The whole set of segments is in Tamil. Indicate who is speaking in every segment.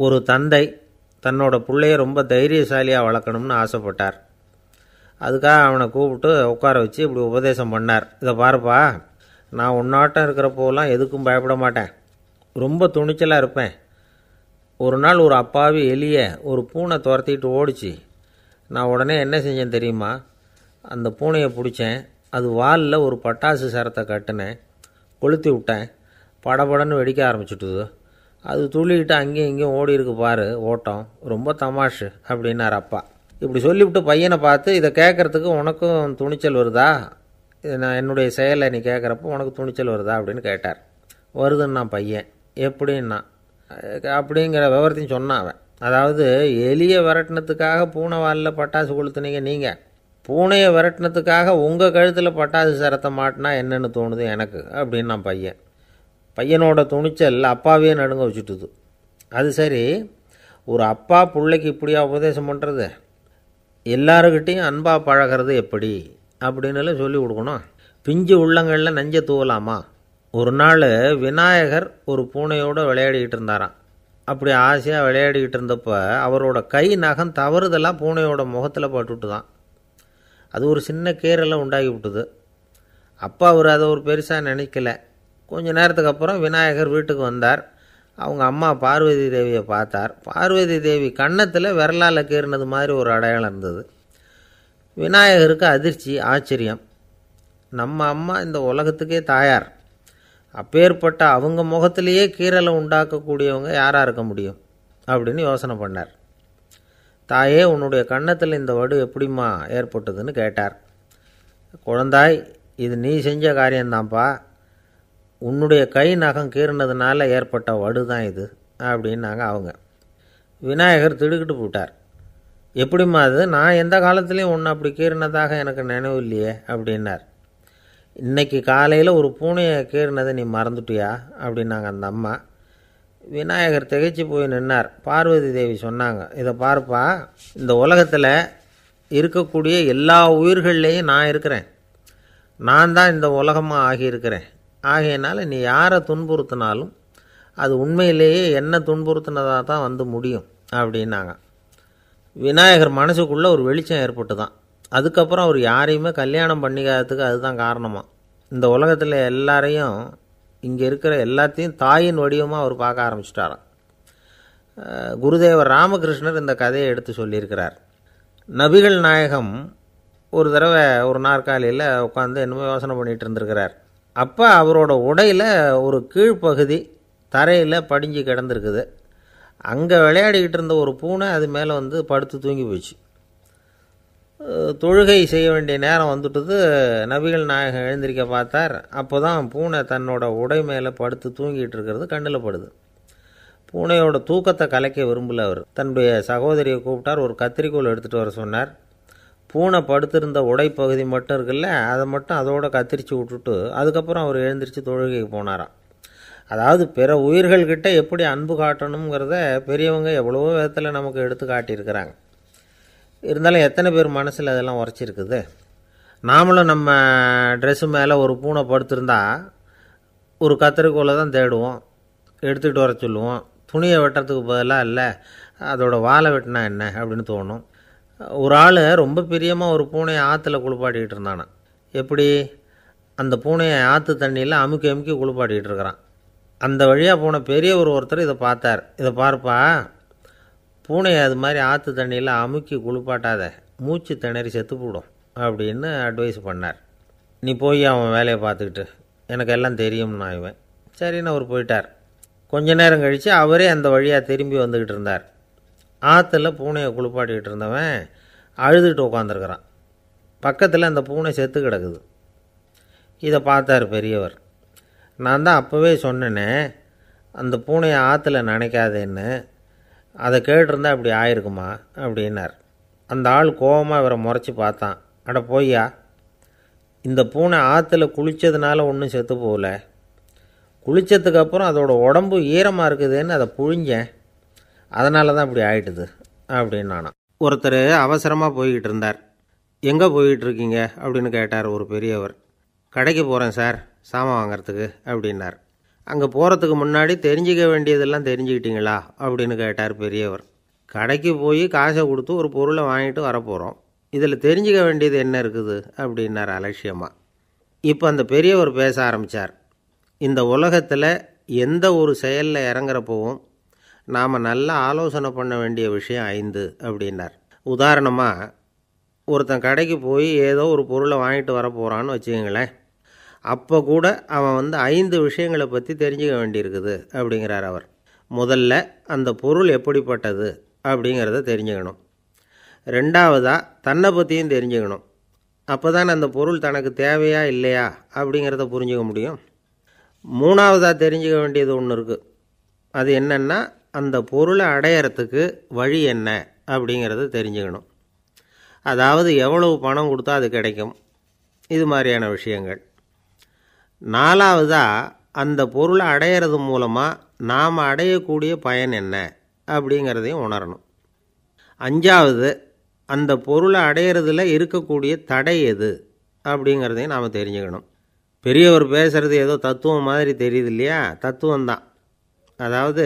Speaker 1: ஒரு தந்தை தன்னோட பிள்ளைய ரொம்ப தைரியசாலியாக வளர்க்கணும்னு ஆசைப்பட்டார். அதுக்காக அவனை கூப்பிட்டு உட்கார வச்சு இப்படி உபதேசம் பண்ணார். இதை பாருப்பா, நான் உன்னாட்டம் இருக்கிறப்போலாம் எதுக்கும் பயப்பட மாட்டேன், ரொம்ப துணிச்சலாக இருப்பேன். ஒரு நாள் ஒரு அப்பாவி எலியை ஒரு பூனை துரத்திட்டு ஓடிச்சு. நான் உடனே என்ன செஞ்சேன் தெரியுமா? அந்த பூனையை பிடிச்சேன், அது வாலில் ஒரு பட்டாசு சரத்தை கட்டினேன், கொளுத்தி விட்டேன், படபடன்னு வெடிக்க ஆரம்பிச்சுட்டுது. அது துள்ளிக்கிட்டு அங்கேயும் இங்கேயும் ஓடி இருக்கு பாரு ஓட்டம், ரொம்ப தமாஷு அப்படின்னார் அப்பா. இப்படி சொல்லிவிட்டு பையனை பார்த்து, இதை கேட்குறதுக்கு உனக்கும் துணிச்சல் வருதா, நான் என்னுடைய செயலை நீ கேட்குறப்போ உனக்கு துணிச்சல் வருதா அப்படின்னு கேட்டார். வருதுன்னா பையன். எப்படின்னா அப்படிங்கிற விவரத்தையும் சொன்னான் அவன். அதாவது எலியை விரட்டினத்துக்காக பூனை வாலில் பட்டாசு கொளுத்துனீங்க நீங்கள், பூனையை விரட்டினத்துக்காக உங்கள் கழுத்தில் பட்டாசு சரத்தை மாட்டினா என்னென்னு தோணுது எனக்கு அப்படின்னு நான் பையன். பையனோட துணிச்சல் அப்பாவே நடுங்க வச்சுட்டுது. அது சரி, ஒரு அப்பா பிள்ளைக்கு இப்படியா உபதேசம் பண்ணுறது? எல்லாருக்கிட்டையும் அன்பாக பழகிறது எப்படி அப்படின்னு சொல்லி கொடுக்கணும். பிஞ்சு உள்ளங்களில் நஞ்சை தூவலாமா? ஒரு நாள் விநாயகர் ஒரு பூனையோடு விளையாடிக்கிட்டு இருந்தாராம். அப்படி ஆசையாக விளையாடிக்கிட்டு இருந்தப்போ அவரோட கை நகம் தவறுதெல்லாம் பூனையோட முகத்தில் பட்டுட்டு தான். அது ஒரு சின்ன கீறலை உண்டாகி விட்டுது. அப்பா அவர் அதை ஒரு பெருசாக நினைக்கல. கொஞ்ச நேரத்துக்கு அப்புறம் விநாயகர் வீட்டுக்கு வந்தார். அவங்க அம்மா பார்வதி தேவியை பார்த்தார். பார்வதி தேவி கன்னத்தில் விரலால் கீறினது மாதிரி ஒரு அடையாளம் இருந்தது. விநாயகருக்கு அதிர்ச்சி, ஆச்சரியம். நம்ம அம்மா இந்த உலகத்துக்கே தாயார், அப்பேற்பட்ட அவங்க முகத்திலேயே கீறலை உண்டாக்கக்கூடியவங்க யாராக இருக்க முடியும் அப்படின்னு யோசனை பண்ணார். தாயே, உன்னுடைய கன்னத்தில் இந்த வடு எப்படிம்மா ஏற்பட்டதுன்னு கேட்டார். குழந்தாய், இது நீ செஞ்ச காரியம்தான்ப்பா, உன்னுடைய கை நகம் கீறினதுனால ஏற்பட்ட வடு தான் இது அப்படின்னாங்க அவங்க. விநாயகர் திடுக்கிட்டு போட்டார். எப்படிம்மா அது? நான் எந்த காலத்துலேயும் ஒன்று அப்படி கீறினதாக எனக்கு நினைவு இல்லையே அப்படின்னார். இன்னைக்கு காலையில் ஒரு பூனையை கீறினதை நீ மறந்துட்டியா அப்படின்னாங்க அந்த அம்மா. விநாயகர் திகைச்சு போய் நின்னார். பார்வதி தேவி சொன்னாங்க, இதை பாருப்பா, இந்த உலகத்தில் இருக்கக்கூடிய எல்லா உயிர்கள்லேயும் நான் இருக்கிறேன், நான் தான் இந்த உலகமாக ஆகியிருக்கிறேன். ஆகையினால நீ யாரை துன்புறுத்தினாலும் அது உண்மையிலேயே என்ன துன்புறுத்தினதாக தான் வந்து முடியும் அப்படின்னாங்க. விநாயகர் மனசுக்குள்ளே ஒரு வெளிச்சம் ஏற்பட்டு தான். அதுக்கப்புறம் அவர் யாரையுமே கல்யாணம் பண்ணிக்காததுக்கு அதுதான் காரணமாக. இந்த உலகத்தில் எல்லாரையும், இங்கே இருக்கிற எல்லாத்தையும் தாயின் வடிவமாக அவர் பார்க்க ஆரம்பிச்சிட்டாராம். குருதேவர் ராமகிருஷ்ணர் இந்த கதையை எடுத்து சொல்லியிருக்கிறார். நபிகள் நாயகம் ஒரு தடவை ஒரு நாற்காலியில் உட்காந்து என்னமோ யோசனை பண்ணிகிட்டு இருந்திருக்கிறார். அப்போ அவரோட உடையில் ஒரு கீழ்ப்பகுதி தரையில் படிஞ்சு கிடந்திருக்குது. அங்கே விளையாடிக்கிட்டு இருந்த ஒரு பூனை அது மேலே வந்து படுத்து தூங்கி போச்சு. தொழுகை செய்ய வேண்டிய நேரம் வந்துட்டுது. நபிகள் நாயகம் எழுந்திருக்க பார்த்தார். அப்போ தான் பூனை தன்னோட உடை மேலே படுத்து தூங்கிட்டு இருக்கிறது கண்ணில் படுது. பூனையோட தூக்கத்தை கலைக்க விரும்பல அவர். தன்னுடைய சகோதரியை கூப்பிட்டார். ஒரு கத்திரிக்கோள் எடுத்துகிட்டு வர சொன்னார். பூனை படுத்திருந்த உடைப்பகுதி மட்டும் இருக்குல்ல, அதை மட்டும் அதோட கத்திரிச்சு விட்டுட்டு அதுக்கப்புறம் அவர் எழுந்திரிச்சு தொழுகைக்கு போனாராம். அதாவது பிற உயிர்கள்கிட்ட எப்படி அன்பு காட்டணுங்கிறத பெரியவங்க எவ்வளவோ விதத்தில் நமக்கு எடுத்து காட்டியிருக்கிறாங்க. இருந்தாலும் எத்தனை பேர் மனசில் அதெல்லாம் உரைச்சிருக்குது? நாமளும் நம்ம ட்ரெஸ்ஸு மேலே ஒரு பூனை படுத்திருந்தா ஒரு கத்திரிக்கோலை தான் தேடுவோம், எடுத்துக்கிட்டு வர சொல்லுவோம். துணியை வெட்டுறதுக்கு பதிலாக இல்லை அதோட வாழை வெட்டினா என்ன அப்படின்னு தோணும். ஒரு ஆள் ரொம்ப பிரியமாக ஒரு பூனையை ஆற்றுல குளிப்பாட்டிகிட்டு இருந்தானா. எப்படி? அந்த பூனையை ஆற்று தண்ணியில் அமுக்கி அமுக்கி குளிப்பாட்டிகிட்டு இருக்கிறான். அந்த வழியாக போன பெரியவர் ஒருத்தர் இதை பார்த்தார். இதை பார்ப்பா, பூனையை அது மாதிரி ஆற்று தண்ணியில் அமுக்கி குளிப்பாட்டாத, மூச்சு திணறி செத்து போடும் அப்படின்னு அட்வைஸ் பண்ணார். நீ போய் அவன் வேலையை பார்த்துக்கிட்டு, எனக்கு எல்லாம் தெரியும்னா இவன். சரின்னு அவர் போயிட்டார். கொஞ்ச நேரம் கழித்து அவரே அந்த வழியாக திரும்பி வந்துக்கிட்டு இருந்தார். ஆற்றுல பூனையை குளிப்பாட்டிக்கிட்டு இருந்தவன் அழுதுகிட்டு உட்காந்துருக்கிறான். பக்கத்தில் அந்த பூனை செத்து கிடக்குது. இதை பார்த்தார் பெரியவர். நான் தான் அப்போவே சொன்னேனே அந்த பூனையை ஆற்றுல நினைக்காதேன்னு, அதை கேட்டிருந்தா இப்படி ஆயிருக்குமா அப்படின்னார். அந்த ஆள் கோபமாக இவரை முறைச்சி பார்த்தான். அட போய்யா, இந்த பூனை ஆற்றுல குளித்ததுனால ஒன்றும் செத்து போகல, குளித்ததுக்கப்புறம் அதோட உடம்பு ஈரமாக இருக்குதுன்னு அதை புழிஞ்சேன், அதனால தான் இப்படி ஆயிட்டுது அப்படின்னு நானா. ஒருத்தர் அவசரமாக போய்கிட்டு இருந்தார். எங்கே போய்கிட்டு இருக்கீங்க அப்படின்னு கேட்டார் ஒரு பெரியவர். கடைக்கு போகிறேன் சார், சாமான் வாங்கிறதுக்கு அப்படின்னார். அங்கே போகிறதுக்கு முன்னாடி தெரிஞ்சிக்க வேண்டியதெல்லாம் தெரிஞ்சுக்கிட்டீங்களா அப்படின்னு கேட்டார் பெரியவர். கடைக்கு போய் காசை கொடுத்து ஒரு பொருளை வாங்கிட்டு வரப்போகிறோம், இதில் தெரிஞ்சிக்க வேண்டியது என்ன இருக்குது அப்படின்னார் அலட்சியமாக. இப்போ அந்த பெரியவர் பேச ஆரம்பித்தார். இந்த உலகத்தில் எந்த ஒரு செயலில் இறங்குறப்பவும் நாம் நல்லா ஆலோசனை பண்ண வேண்டிய விஷயம் 5 அப்படின்னார். உதாரணமாக, ஒருத்தன் கடைக்கு போய் ஏதோ ஒரு பொருளை வாங்கிட்டு வர போகிறான்னு வச்சுக்கங்களேன். அப்போ கூட அவன் 5 விஷயங்களை பற்றி தெரிஞ்சுக்க வேண்டியிருக்குது அப்படிங்கிறார் அவர். முதல்ல அந்த பொருள் எப்படிப்பட்டது அப்படிங்கிறத தெரிஞ்சுக்கணும். ரெண்டாவதாக தன்னை பற்றியும் தெரிஞ்சுக்கணும். அப்போ தான் அந்த பொருள் தனக்கு தேவையா இல்லையா அப்படிங்கிறத புரிஞ்சுக்க முடியும். மூணாவதாக தெரிஞ்சுக்க வேண்டியது ஒன்று இருக்குது. அது என்னென்னா, அந்த பொருளை அடையிறதுக்கு வழி என்ன அப்படிங்கிறத தெரிஞ்சுக்கணும். அதாவது எவ்வளவு பணம் கொடுத்தா அது கிடைக்கும், இது மாதிரியான விஷயங்கள். நாலாவதாக அந்த பொருளை அடையிறது மூலமாக நாம் அடையக்கூடிய பயன் என்ன அப்படிங்கிறதையும் உணரணும். அஞ்சாவது, அந்த பொருளை அடையிறதுல இருக்கக்கூடிய தடை எது அப்படிங்கிறதையும் நாம் தெரிஞ்சுக்கணும். பெரியவர் பேசுகிறது ஏதோ தத்துவம் மாதிரி தெரியுது இல்லையா? தத்துவம்தான். அதாவது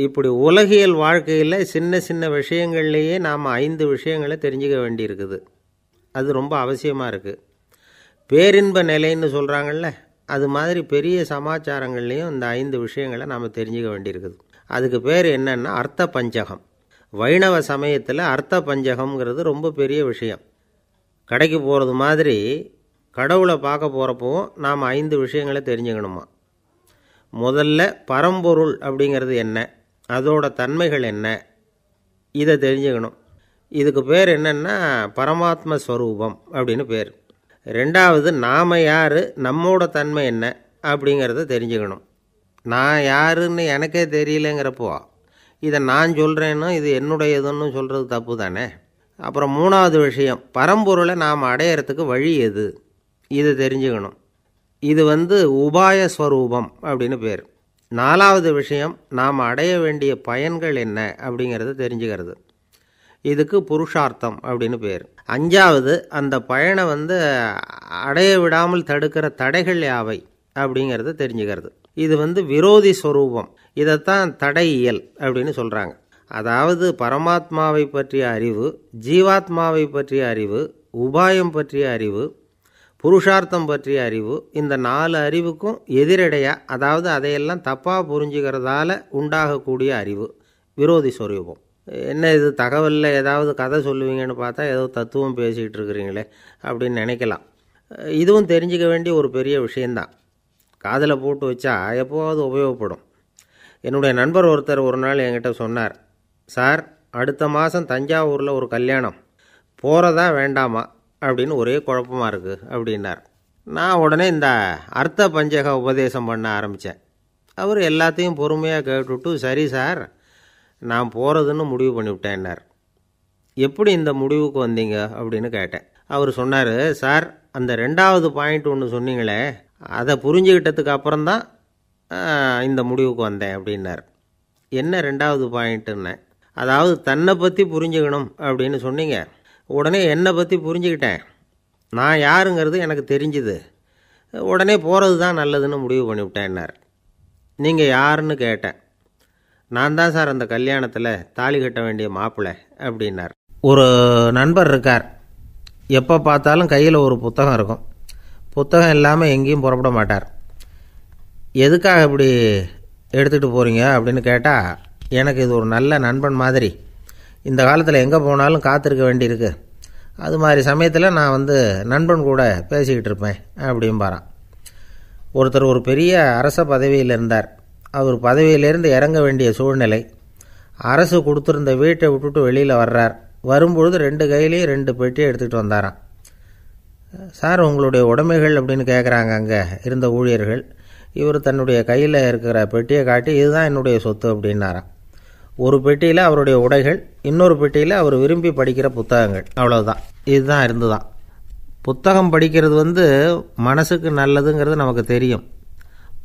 Speaker 1: இப்படி உலகியல் வாழ்க்கையில் சின்ன சின்ன விஷயங்கள்லேயே நாம் 5 விஷயங்களை தெரிஞ்சுக்க வேண்டியிருக்குது. அது ரொம்ப அவசியமாக இருக்குது. பேரின்ப நிலைன்னு சொல்கிறாங்கள்ல, அது மாதிரி பெரிய சமாச்சாரங்கள்லேயும் இந்த 5 விஷயங்களை நாம் தெரிஞ்சுக்க வேண்டியிருக்குது. அதுக்கு பேர் என்னென்னா அர்த்த பஞ்சகம். வைணவ சமயத்தில் அர்த்த பஞ்சகம்ங்கிறது ரொம்ப பெரிய விஷயம். கடைக்கு போகிறது மாதிரி கடவுளை பார்க்க போகிறப்பவும் நாம் 5 விஷயங்களை தெரிஞ்சுக்கணுமா. முதல்ல பரம்பொருள் அப்படிங்கிறது என்ன, அதோட தன்மைகள் என்ன, இதை தெரிஞ்சுக்கணும். இதுக்கு பேர் என்னென்னா பரமாத்ம ஸ்வரூபம் அப்படின்னு பேர். ரெண்டாவது, நாம் யார், நம்மோட தன்மை என்ன அப்படிங்கிறத தெரிஞ்சுக்கணும். நான் யாருன்னு எனக்கே தெரியலங்கிறப்போ இதை நான் சொல்கிறேன்னு இது என்னுடையதுன்னு சொல்கிறது தப்பு தானே. அப்புறம் மூணாவது விஷயம், பரம்பொருளை நாம் அடையிறதுக்கு வழி எது, இது தெரிஞ்சுக்கணும். இது உபாய ஸ்வரூபம் அப்படின்னு பேர். நாலாவது விஷயம், நாம் அடைய வேண்டிய பயன்கள் என்ன அப்படிங்கிறத தெரிஞ்சுக்கிறது. இதுக்கு புருஷார்த்தம் அப்படின்னு பேர். அஞ்சாவது, அந்த பயனை அடைய விடாமல் தடுக்கிற தடைகள் யாவை அப்படிங்கிறத தெரிஞ்சுக்கிறது. இது விரோதி ஸ்வரூபம். இதைத்தான் தடையியல் அப்படின்னு சொல்கிறாங்க. அதாவது பரமாத்மாவை பற்றிய அறிவு, ஜீவாத்மாவை பற்றிய அறிவு, உபாயம் பற்றிய அறிவு, புருஷார்த்தம் பற்றிய அறிவு, இந்த 4 அறிவுக்கும் எதிரடையாக, அதாவது அதையெல்லாம் தப்பாக புரிஞ்சுக்கிறதால உண்டாகக்கூடிய அறிவு விரோதி ஸ்வரூபம். என்ன இது தகவலில் ஏதாவது கதை சொல்லுவீங்கன்னு பார்த்தா ஏதோ தத்துவம் பேசிக்கிட்டு இருக்கிறீங்களே அப்படின்னு நினைக்கலாம். இதுவும் தெரிஞ்சிக்க வேண்டிய ஒரு பெரிய விஷயந்தான். காதில் போட்டு வச்சா எப்போவாவது உபயோகப்படும். என்னுடைய நண்பர் ஒருத்தர் ஒரு நாள் என்கிட்ட சொன்னார், சார், அடுத்த மாதம் தஞ்சாவூரில் ஒரு கல்யாணம், போகிறதா வேண்டாமா அப்படின்னு ஒரே குழப்பமாக இருக்குது அப்படின்னார். நான் உடனே இந்த அர்த்த பஞ்சக உபதேசம் பண்ண ஆரம்பித்தேன். அவர் எல்லாத்தையும் பொறுமையாக கேட்டுவிட்டு, சரி சார், நான் போகிறதுன்னு முடிவு பண்ணிவிட்டேன்னார். எப்படி இந்த முடிவுக்கு வந்தீங்க அப்படின்னு கேட்டேன். அவர் சொன்னார், சார், அந்த 2வது பாயிண்ட் ஒன்று சொன்னீங்களே, அதை புரிஞ்சுக்கிட்டதுக்கு அப்புறம்தான் இந்த முடிவுக்கு வந்தேன் அப்படின்னார். என்ன 2வது பாயிண்ட்டுன்னு? அதாவது தன்னை பற்றி புரிஞ்சுக்கணும் அப்படின்னு சொன்னீங்க. உடனே என்னை பற்றி புரிஞ்சுக்கிட்டேன், நான் யாருங்கிறது எனக்கு தெரிஞ்சுது, உடனே போகிறது தான் நல்லதுன்னு முடிவு பண்ணிவிட்டேன்னார். நீங்கள் யாருன்னு கேட்டேன். நான் தான் சார் அந்த கல்யாணத்தில் தாலி கட்ட வேண்டிய மாப்பிள்ளை அப்படின்னார். ஒரு நண்பர் இருக்கார், எப்போ பார்த்தாலும் கையில் ஒரு புத்தகம் இருக்கும். புத்தகம் இல்லாமல் எங்கேயும் புறப்பட மாட்டார். எதுக்காக இப்படி எடுத்துகிட்டு போகிறீங்க அப்படின்னு கேட்டால், எனக்கு இது ஒரு நல்ல நண்பன் மாதிரி, இந்த காலத்தில் எங்கே போனாலும் காத்திருக்க வேண்டியிருக்கு, அது மாதிரி சமயத்தில் நான் நண்பன் கூட பேசிக்கிட்டு இருப்பேன் அப்படிம்பாரான். ஒருத்தர் ஒரு பெரிய அரச பதவியில் இருந்தார். அவர் பதவியிலேருந்து இறங்க வேண்டிய சூழ்நிலை. அரசு கொடுத்துருந்த வீட்டை விட்டுட்டு வெளியில் வர்றார். வரும்பொழுது 2 கையிலையும் 2 பெட்டியை எடுத்துகிட்டு வந்தாராம். சார், உங்களுடைய உடைமைகள் அப்படின்னு கேட்குறாங்க அங்கே இருந்த ஊழியர்கள். இவர் தன்னுடைய கையில் இருக்கிற பெட்டியை காட்டி, இதுதான் என்னுடைய சொத்து அப்படின்னாராம். ஒரு பெட்டியில் அவருடைய உடைகள், இன்னொரு பெட்டியில் அவர் விரும்பி படிக்கிற புத்தகங்கள், அவ்வளோதான். இதுதான் இருந்துதான். புத்தகம் படிக்கிறது மனசுக்கு நல்லதுங்கிறது நமக்கு தெரியும்.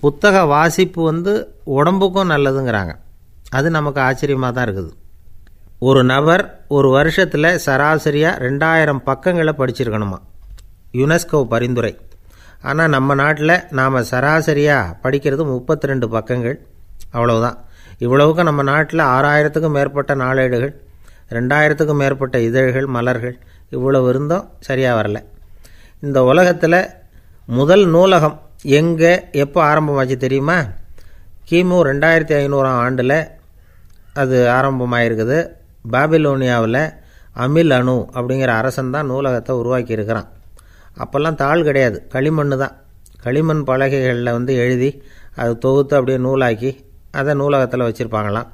Speaker 1: புத்தக வாசிப்பு உடம்புக்கும் நல்லதுங்கிறாங்க. அது நமக்கு ஆச்சரியமாக தான் இருக்குது. ஒரு நபர் ஒரு வருஷத்தில் சராசரியாக 2000 பக்கங்களை படிச்சிருக்கணுமா, யுனெஸ்கோ பரிந்துரை. ஆனால் நம்ம நாட்டில் நாம் சராசரியாக படிக்கிறது 32 பக்கங்கள், அவ்வளவுதான். இவ்வளவுக்கும் நம்ம நாட்டில் 6000க்கும் மேற்பட்ட நாளேடுகள், 2000க்கும் மேற்பட்ட இதழ்கள், மலர்கள், இவ்வளவு இருந்தும் சரியாக வரல. இந்த உலகத்தில் முதல் நூலகம் எங்கே எப்போ ஆரம்பமாச்சு தெரியுமா? கிமு 2500ஆம் ஆண்டில் அது ஆரம்பமாயிருக்குது. பாபிலோனியாவில் அமில் அணு அப்படிங்கிற அரசன் தான் நூலகத்தை உருவாக்கியிருக்கிறான். அப்போல்லாம் தாள் கிடையாது, களிமண் தான். களிமண் பலகைகளில் எழுதி அது தொகுத்து அப்படியே நூலாக்கி அதை நூலகத்தில் வச்சுருப்பாங்களாம்.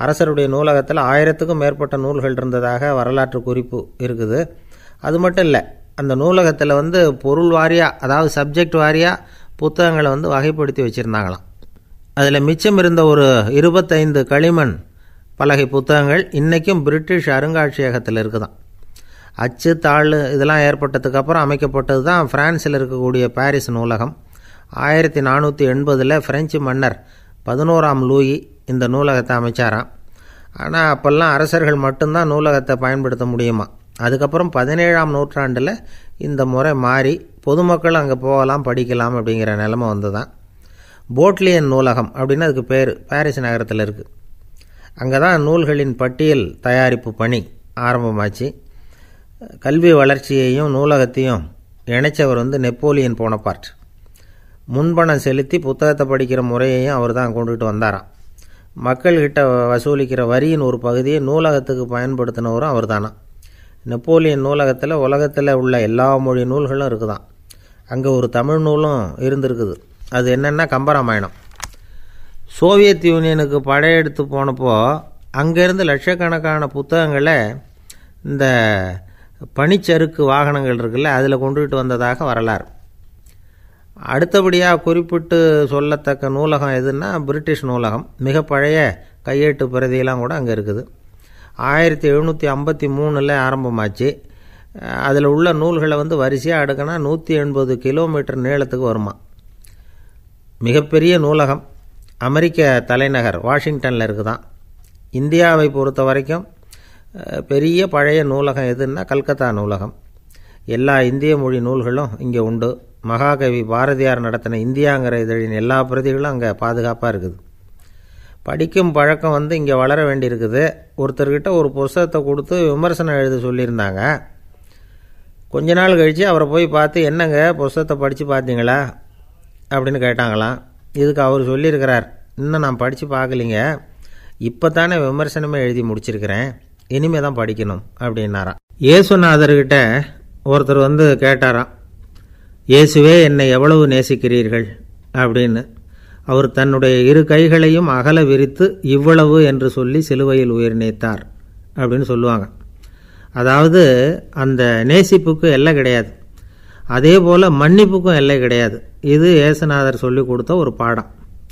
Speaker 1: அரசருடைய நூலகத்தில் 1000க்கும் மேற்பட்ட நூல்கள் இருந்ததாக வரலாற்று குறிப்பு இருக்குது. அது மட்டும் இல்லை, அந்த நூலகத்தில் பொருள் வாரியாக, அதாவது சப்ஜெக்ட் வாரியாக புத்தகங்களை வகைப்படுத்தி வச்சுருந்தாங்களாம். அதில் மிச்சம் இருந்த ஒரு 25 களிமண் பலகை புத்தகங்கள் இன்றைக்கும் பிரிட்டிஷ் அருங்காட்சியகத்தில் இருக்குதான். அச்சு தாள் இதெல்லாம் ஏற்பட்டதுக்கப்புறம் அமைக்கப்பட்டது தான் பிரான்சில் இருக்கக்கூடிய பாரிஸ் நூலகம். 1480 பிரெஞ்சு மன்னர் 11ஆம் லூயி இந்த நூலகத்தை அமைச்சாராம். ஆனால் அப்போல்லாம் அரசர்கள் மட்டும்தான் நூலகத்தை பயன்படுத்த முடியுமா. அதுக்கப்புறம் 17ஆம் நூற்றாண்டில் இந்த முறை மாறி பொதுமக்கள் அங்கே போகலாம், படிக்கலாம் அப்படிங்கிற நிலைமை வந்துதான். போட்லியன் நூலகம் அப்படின்னு அதுக்கு பேர், பாரிஸ் நகரத்தில் இருக்குது. அங்கே தான் நூல்களின் பட்டியல் தயாரிப்பு பணி ஆரம்பமாச்சு. கல்வி வளர்ச்சியையும் நூலகத்தையும் இணைச்சவர் நெப்போலியன் போனபார்ட். முன்பணம் செலுத்தி புத்தகத்தை படிக்கிற முறையையும் அவர் தான் கொண்டுகிட்டு வந்தாராம். மக்கள்கிட்ட வசூலிக்கிற வரியின் ஒரு பகுதியை நூலகத்துக்கு பயன்படுத்தினவரும் அவர் தானா. நெப்போலியன் நூலகத்தில் உலகத்தில் உள்ள எல்லா மொழி நூல்களும் இருக்குதான். அங்கே ஒரு தமிழ் நூலும் இருந்திருக்குது. அது என்னென்னா கம்பராமாயணம். சோவியத் யூனியனுக்கு படையெடுத்து போனப்போ அங்கேருந்து லட்சக்கணக்கான புத்தகங்களை இந்த பனிச்சறுக்கு வாகனங்கள் இருக்குல்ல, அதில் கொண்டுகிட்டு வந்ததாக வரலாறு. அடுத்தபடியாக குறிப்பிட்டு சொல்லத்தக்க நூலகம் எதுன்னா பிரிட்டிஷ் நூலகம். மிக பழைய கையெழுத்து பிரதியெல்லாம் கூட அங்கே இருக்குது. 1753 ஆரம்பமாச்சு. அதில் உள்ள நூல்களை வரிசையாக அடுக்கினா 180 கிலோமீட்டர் நீளத்துக்கு வருமா. மிகப்பெரிய நூலகம் அமெரிக்க தலைநகர் வாஷிங்டனில் இருக்குதான். இந்தியாவை பொறுத்த வரைக்கும் பெரிய பழைய நூலகம் எதுன்னா கல்கத்தா நூலகம். எல்லா இந்திய மொழி நூல்களும் இங்கே உண்டு. மகாகவி பாரதியார் நடத்தின இந்தியாங்கிற இதழின் எல்லா பிரதிகளும் அங்கே பாதுகாப்பாக இருக்குது. படிக்கும் பழக்கம் இங்கே வளர வேண்டியிருக்குது. ஒருத்தர்கிட்ட ஒரு புஸ்தகத்தை கொடுத்து விமர்சனம் எழுத சொல்லியிருந்தாங்க. கொஞ்ச நாள் கழித்து அவரை போய் பார்த்து, என்னங்க புஸ்தகத்தை படித்து பார்த்தீங்களா அப்படின்னு கேட்டாங்களாம். இதுக்கு அவர் சொல்லியிருக்கிறார், இன்னும் நான் படித்து பார்க்கலிங்க, இப்போ தானே விமர்சனமே எழுதி முடிச்சிருக்கிறேன், இனிமே தான் படிக்கணும் அப்படின்னாராம். இயேசுநாதர்கிட்ட ஒருத்தர் கேட்டாராம், இயேசுவே என்னை எவ்வளவு நேசிக்கிறீர்கள் அப்படின்னு. அவர் தன்னுடைய 2 கைகளையும் அகல விரித்து இவ்வளவு என்று சொல்லி சிலுவையில் உயிர் நீத்தார் அப்படின்னு சொல்லுவாங்க. அதாவது அந்த நேசிப்புக்கு எல்லை கிடையாது, அதே போல் மன்னிப்புக்கும் எல்லை கிடையாது. இது இயேசுநாதர் சொல்லி கொடுத்த ஒரு பாடம்.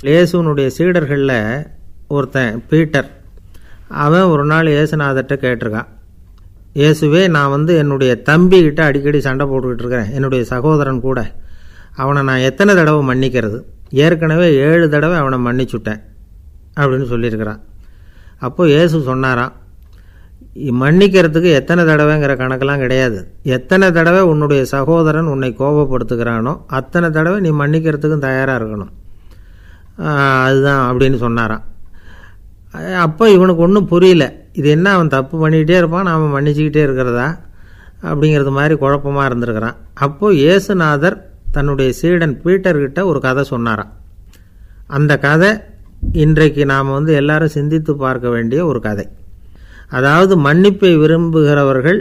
Speaker 1: இயேசுனுடைய சீடர்களில் ஒருத்தன் பீட்டர், அவன் ஒரு நாள் இயேசுநாதர்கிட்ட கேட்டிருக்கான், இயேசுவே நான் என்னுடைய தம்பிக்கிட்ட அடிக்கடி சண்டை போட்டுக்கிட்டு இருக்கிறேன், என்னுடைய சகோதரன் கூட, அவனை நான் எத்தனை தடவை மன்னிக்கிறது? ஏற்கனவே 7 தடவை அவனை மன்னிச்சுட்டேன் அப்படின்னு சொல்லியிருக்கிறான். அப்போது இயேசு சொன்னாராம், மன்னிக்கிறதுக்கு எத்தனை தடவைங்கிற கணக்கெல்லாம் கிடையாது, எத்தனை தடவை உன்னுடைய சகோதரன் உன்னை கோபப்படுத்துகிறானோ அத்தனை தடவை நீ மன்னிக்கிறதுக்கும் தயாராக இருக்கணும், அதுதான் அப்படின்னு சொன்னாராம். அப்போ இவனுக்கு ஒன்றும் புரியல, இது என்ன அவன் தப்பு பண்ணிக்கிட்டே இருப்பான், நாம் மன்னிச்சுக்கிட்டே இருக்கிறதா அப்படிங்கிறது மாதிரி குழப்பமாக இருந்திருக்கிறான். அப்போது இயேசுநாதர் தன்னுடைய சீடன் பீட்டர்கிட்ட ஒரு கதை சொன்னாராம். அந்த கதை இன்றைக்கு நாம் எல்லாரும் சிந்தித்து பார்க்க வேண்டிய ஒரு கதை. அதாவது மன்னிப்பை விரும்புகிறவர்கள்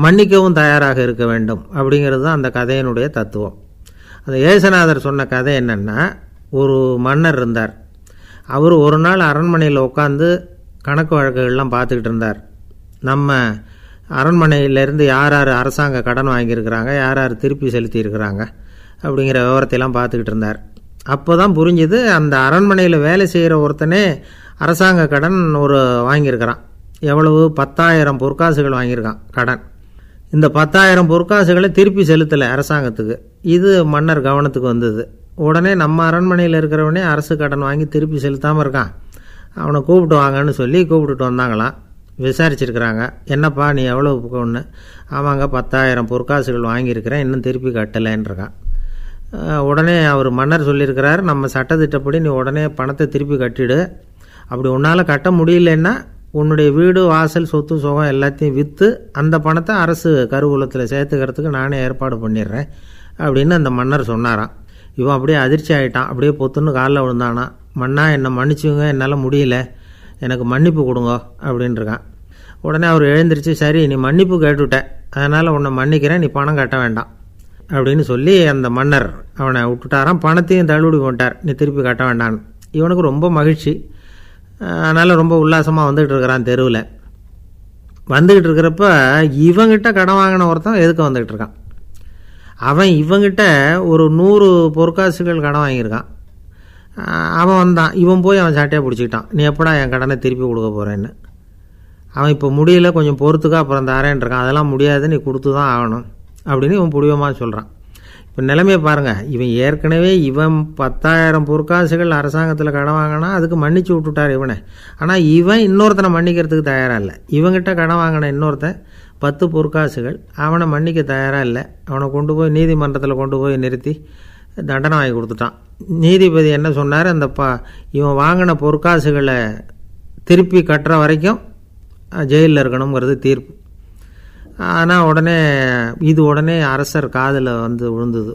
Speaker 1: மன்னிக்கவும் தயாராக இருக்க வேண்டும் அப்படிங்கிறது தான் அந்த கதையினுடைய தத்துவம். அந்த இயேசுநாதர் சொன்ன கதை என்னென்னா, ஒரு மன்னர் இருந்தார். அவர் ஒரு நாள் அரண்மனையில் உட்காந்து கணக்கு வழக்குகள்லாம் பார்த்துக்கிட்டு இருந்தார். நம்ம அரண்மனையிலேருந்து யார் யார் அரசாங்க கடன் வாங்கியிருக்கிறாங்க, யார் யார் திருப்பி செலுத்தியிருக்கிறாங்க அப்படிங்கிற விவரத்தையெல்லாம் பார்த்துக்கிட்டு இருந்தார். அப்போ தான் புரிஞ்சுது, அந்த அரண்மனையில் வேலை செய்கிற ஒருத்தனே அரசாங்க கடன் ஒரு வாங்கியிருக்கிறான். எவ்வளவு? 10,000 பொற்காசுகள் வாங்கியிருக்கான் கடன். இந்த 10,000 பொற்காசுகளை திருப்பி செலுத்தலை அரசாங்கத்துக்கு. இது மன்னர் கவனத்துக்கு வந்தது. உடனே நம்ம அரண்மனையில் இருக்கிறவனே அரசு கடன் வாங்கி திருப்பி செலுத்தாமல் இருக்கான், அவனை கூப்பிட்டு வாங்கன்னு சொல்லி கூப்பிட்டுட்டு வந்தாங்களாம். விசாரிச்சிருக்கிறாங்க. என்னப்பா நீ எவ்வளோ ஒன்று? ஆமாங்க 10,000 பொற்காசுகள் வாங்கியிருக்கிறேன், இன்னும் திருப்பி கட்டலைன்றான். உடனே அவர் மன்னர் சொல்லியிருக்கிறார், நம்ம சட்டத்திட்டப்படி நீ உடனே பணத்தை திருப்பி கட்டிடு. அப்படி உன்னால் கட்ட முடியலன்னா உன்னுடைய வீடு வாசல் சொத்து சுகம் எல்லாத்தையும் விற்று அந்த பணத்தை அரசு கருவூலத்தில் சேர்த்துக்கிறதுக்கு நானே ஏற்பாடு பண்ணிடுறேன் அப்படின்னு அந்த மன்னர் சொன்னாராம். இவன் அப்படியே அதிர்ச்சி ஆகிட்டான். அப்படியே பொத்துன்னு காலில் விழுந்தானா. மன்னா என்னை மன்னிச்சுங்க, என்னால் முடியல, எனக்கு மன்னிப்பு கொடுங்க அப்படின்ட்டுருக்கான். உடனே அவர் எழுந்திரிச்சு, சரி நீ மன்னிப்பு கேட்டுவிட்டேன், அதனால் உன்னை மன்னிக்கிறேன், நீ பணம் கட்ட வேண்டாம் அப்படின்னு சொல்லி அந்த மன்னர் அவனை விட்டுட்டாராம். பணத்தையும் தள்ளுபடி பண்ணிட்டார், நீ திருப்பி கட்ட வேண்டான்னு. இவனுக்கு ரொம்ப மகிழ்ச்சி. அதனால் ரொம்ப உல்லாசமாக வந்துக்கிட்டு இருக்கிறான். தெருவில் வந்துக்கிட்டு இருக்கிறப்ப இவங்கிட்ட கடன் வாங்கின ஒருத்தன் எதுக்கு வந்துக்கிட்டு இருக்கான். அவன் இவங்கிட்ட ஒரு 100 பொற்காசுகள் கடன் வாங்கியிருக்கான். அவன் வந்தான். இவன் போய் அவன் சாட்டையாக பிடிச்சிக்கிட்டான், நீ எப்படா என் கடனை திருப்பி கொடுக்க போகிறேன்னு. அவன் இப்போ முடியல, கொஞ்சம் பொறுத்துக்கா, அப்புறம் தாரேன் இருக்கான். அதெல்லாம் முடியாது, நீ கொடுத்து தான் ஆகணும் அப்படின்னு இவன் புடிவமாக சொல்கிறான். இப்போ நிலைமையை பாருங்கள். இவன் ஏற்கனவே 10,000 பொற்காசுகள் அரசாங்கத்தில் கடன் வாங்கினா அதுக்கு மன்னிச்சு விட்டுட்டார் இவனை. ஆனால் இவன் இன்னொருத்தனை மன்னிக்கிறதுக்கு தயாராக இல்லை. இவங்கிட்ட கடன் வாங்கின இன்னொருத்தன் 10 பொற்காசுகள், அவனை மன்னிக்க தயாராக இல்லை. அவனை கொண்டு போய் நீதிமன்றத்தில் கொண்டு போய் நிறுத்தி தண்டனை வாங்கி கொடுத்துட்டான். நீதிபதி என்ன சொன்னார், அந்த இவன் வாங்கின பொற்காசுகளை திருப்பி கட்டுற வரைக்கும் ஜெயிலில் இருக்கணுங்கிறது தீர்ப்பு. ஆனால் உடனே அரசர் காதில் வந்து விழுந்தது.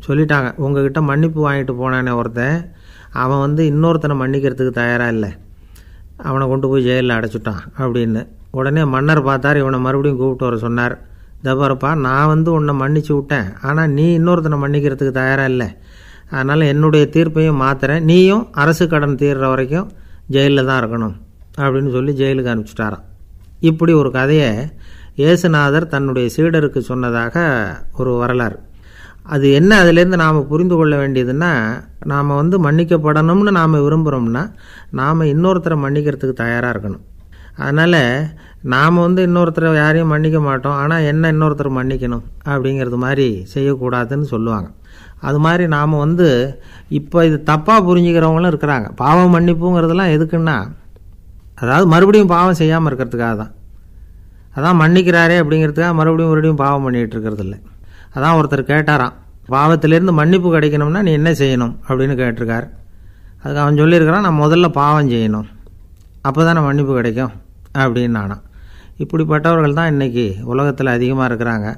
Speaker 1: சொல்லிட்டாங்க, உங்ககிட்ட மன்னிப்பு வாங்கிட்டு போனானே ஒருத்தன், அவன் இன்னொருத்தனை மன்னிக்கிறதுக்கு தயாராக இல்லை, அவனை கொண்டு போய் ஜெயிலில் அடைச்சிட்டான் அப்படின்னு. உடனே மன்னர் பார்த்தார், இவனை மறுபடியும் கூப்பிட்டு வர சொன்னார். தபாரப்பா, நான் உன்னை மன்னிச்சு விட்டேன், ஆனால் நீ இன்னொருத்தனை மன்னிக்கிறதுக்கு தயாராக இல்லை, அதனால் என்னுடைய தீர்ப்பையும் மாற்றுறேன், நீயும் அரசு கடன் தீர்ற வரைக்கும் ஜெயிலில் தான் இருக்கணும் அப்படின்னு சொல்லி ஜெயிலுக்கு அனுப்பிச்சிட்டாராம். இப்படி ஒரு கதையை இயேசுநாதர் தன்னுடைய சீடருக்கு சொன்னதாக ஒரு வரலாறு. அது என்ன, அதிலேருந்து நாம் புரிந்து கொள்ள வேண்டியதுன்னா, நாம் மன்னிக்கப்படணும்னு நாம் விரும்புகிறோம்னா நாம் இன்னொருத்தரை மன்னிக்கிறதுக்கு தயாராக இருக்கணும். அதனால் நாம் இன்னொருத்தரை யாரையும் மன்னிக்க மாட்டோம், ஆனால் என்ன இன்னொருத்தர் மன்னிக்கணும் அப்படிங்கிறது மாதிரி செய்யக்கூடாதுன்னு சொல்லுவாங்க. அது மாதிரி நாம் இப்போ இது தப்பாக புரிஞ்சுக்கிறவங்களும் இருக்கிறாங்க. பாவம் மன்னிப்புங்கிறதுலாம் எதுக்குன்னா, அதாவது மறுபடியும் பாவம் செய்யாமல் இருக்கிறதுக்காக தான். அதான் மன்னிக்கிறாரே அப்படிங்கிறதுக்காக மறுபடியும் பாவம் பண்ணிகிட்டு இருக்கிறது இல்லை. அதான் ஒருத்தர் கேட்டாராம், பாவத்திலேருந்து மன்னிப்பு கிடைக்கணும்னா நீ என்ன செய்யணும் அப்படின்னு கேட்டிருக்கார். அதுக்கு அவன் சொல்லியிருக்கிறான், நான் முதல்ல பாவம் செய்யணும், அப்போ தானே மன்னிப்பு கிடைக்கும் அப்படின்னு நானா. இப்படிப்பட்டவர்கள் தான் இன்றைக்கி உலகத்தில் அதிகமாக இருக்கிறாங்க.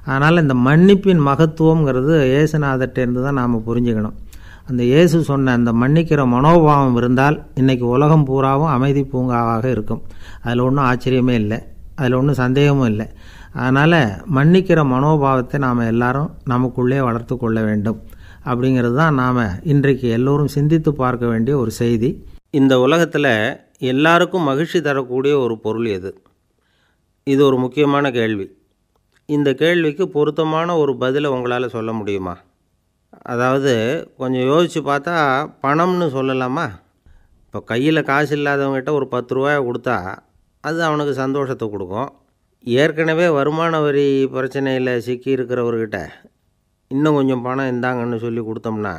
Speaker 1: அதனால் இந்த மன்னிப்பின் மகத்துவங்கிறது இயேசுநாதர்கிட்டேருந்து தான் நாம் புரிஞ்சுக்கணும். அந்த இயேசு சொன்ன அந்த மன்னிக்கிற மனோபாவம் இருந்தால் இன்றைக்கி உலகம் பூராவும் அமைதி பூங்காவாக இருக்கும். அதில் ஒன்றும் ஆச்சரியமே இல்லை, அதில் ஒன்றும் சந்தேகமும் இல்லை. அதனால் மன்னிக்கிற மனோபாவத்தை நாம் எல்லாரும் நமக்குள்ளே வளர்த்து கொள்ள வேண்டும் அப்படிங்கிறது தான் நாம் இன்றைக்கு எல்லோரும் சிந்தித்து பார்க்க வேண்டிய ஒரு செய்தி. இந்த உலகத்தில் எல்லாருக்கும் மகிழ்ச்சி தரக்கூடிய ஒரு பொருள் எது? இது ஒரு முக்கியமான கேள்வி. இந்த கேள்விக்கு பொருத்தமான ஒரு பதிலை உங்களால் சொல்ல முடியுமா? அதாவது கொஞ்சம் யோசித்து பார்த்தா பணம்னு சொல்லலாமா? இப்போ கையில் காசு இல்லாதவங்ககிட்ட ஒரு 10 ரூபாயை கொடுத்தா அது அவனுக்கு சந்தோஷத்தை கொடுக்கும். ஏற்கனவே வருமான வரி பிரச்சனையில் சிக்கி இருக்கிறவர்கிட்ட இன்னும் கொஞ்சம் பணம் இந்தாங்கன்னு சொல்லி கொடுத்தோம்னா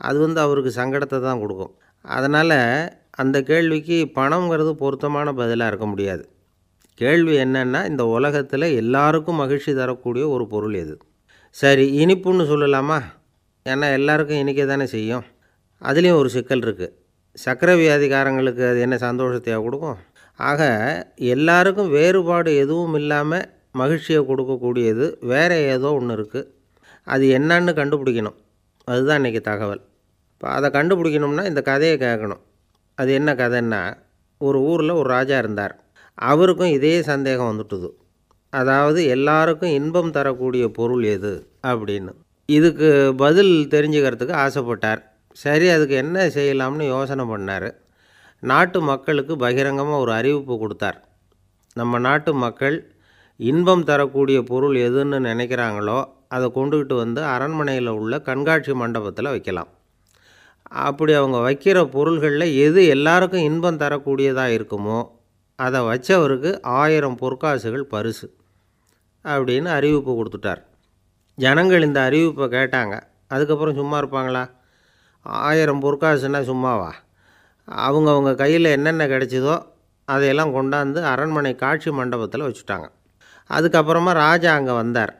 Speaker 1: அது அவருக்கு சங்கடத்தை தான் கொடுக்கும். அதனால் அந்த கேள்விக்கு பணங்கிறது பொருத்தமான பதிலாக இருக்க முடியாது. கேள்வி என்னென்னா, இந்த உலகத்தில் எல்லாருக்கும் மகிழ்ச்சி தரக்கூடிய ஒரு பொருள் எது? சரி, இனிப்புன்னு சொல்லலாமா? ஏன்னா எல்லாருக்கும் இனிக்க தானே செய்யும். அதுலேயும் ஒரு சிக்கல் இருக்குது. சர்க்கரை வியாதிக்காரங்களுக்கு அது என்ன சந்தோஷத்தையாக கொடுக்கும்? ஆக எல்லாருக்கும் வேறுபாடு எதுவும் இல்லாமல் மகிழ்ச்சியை கொடுக்கக்கூடியது வேறு ஏதோ ஒன்று இருக்குது. அது என்னன்னு கண்டுபிடிக்கணும். அதுதான் இன்றைக்கி தகவல். இப்போ அதை கண்டுபிடிக்கணும்னா இந்த கதையை கேட்கணும். அது என்ன கதைன்னா, ஒரு ஊரில் ஒரு ராஜா இருந்தார். அவருக்கும் இதே சந்தேகம் வந்துட்டுது. அதாவது எல்லாருக்கும் இன்பம் தரக்கூடிய பொருள் எது அப்படின்னு. இதுக்கு பதில் தெரிஞ்சுக்கிறதுக்கு ஆசைப்பட்டார். சரி, அதுக்கு என்ன செய்யலாம்னு யோசனை பண்ணார். நாட்டு மக்களுக்கு பகிரங்கமாக ஒரு அறிவிப்பு கொடுத்தார். நம்ம நாட்டு மக்கள் இன்பம் தரக்கூடிய பொருள் எதுன்னு நினைக்கிறாங்களோ அதை கொண்டுக்கிட்டு அரண்மனையில் உள்ள கண்காட்சி மண்டபத்தில் வைக்கலாம். அப்படி அவங்க வைக்கிற பொருள்களில் எது எல்லாருக்கும் இன்பம் தரக்கூடியதாக இருக்குமோ அதை வச்சவருக்கு 1000 பொற்காசுகள் பரிசு அப்படின்னு அறிவிப்பு கொடுத்துட்டார். ஜனங்கள் இந்த அறிவிப்பை கேட்டாங்க. அதுக்கப்புறம் சும்மா இருப்பாங்களா? 1000 பொற்காசுன்னா சும்மாவா? அவங்க கையில் என்னென்ன கிடைச்சதோ அதையெல்லாம் கொண்டாந்து அரண்மனை காட்சி மண்டபத்தில் வச்சுட்டாங்க. அதுக்கப்புறமா ராஜா அங்கே வந்தார்.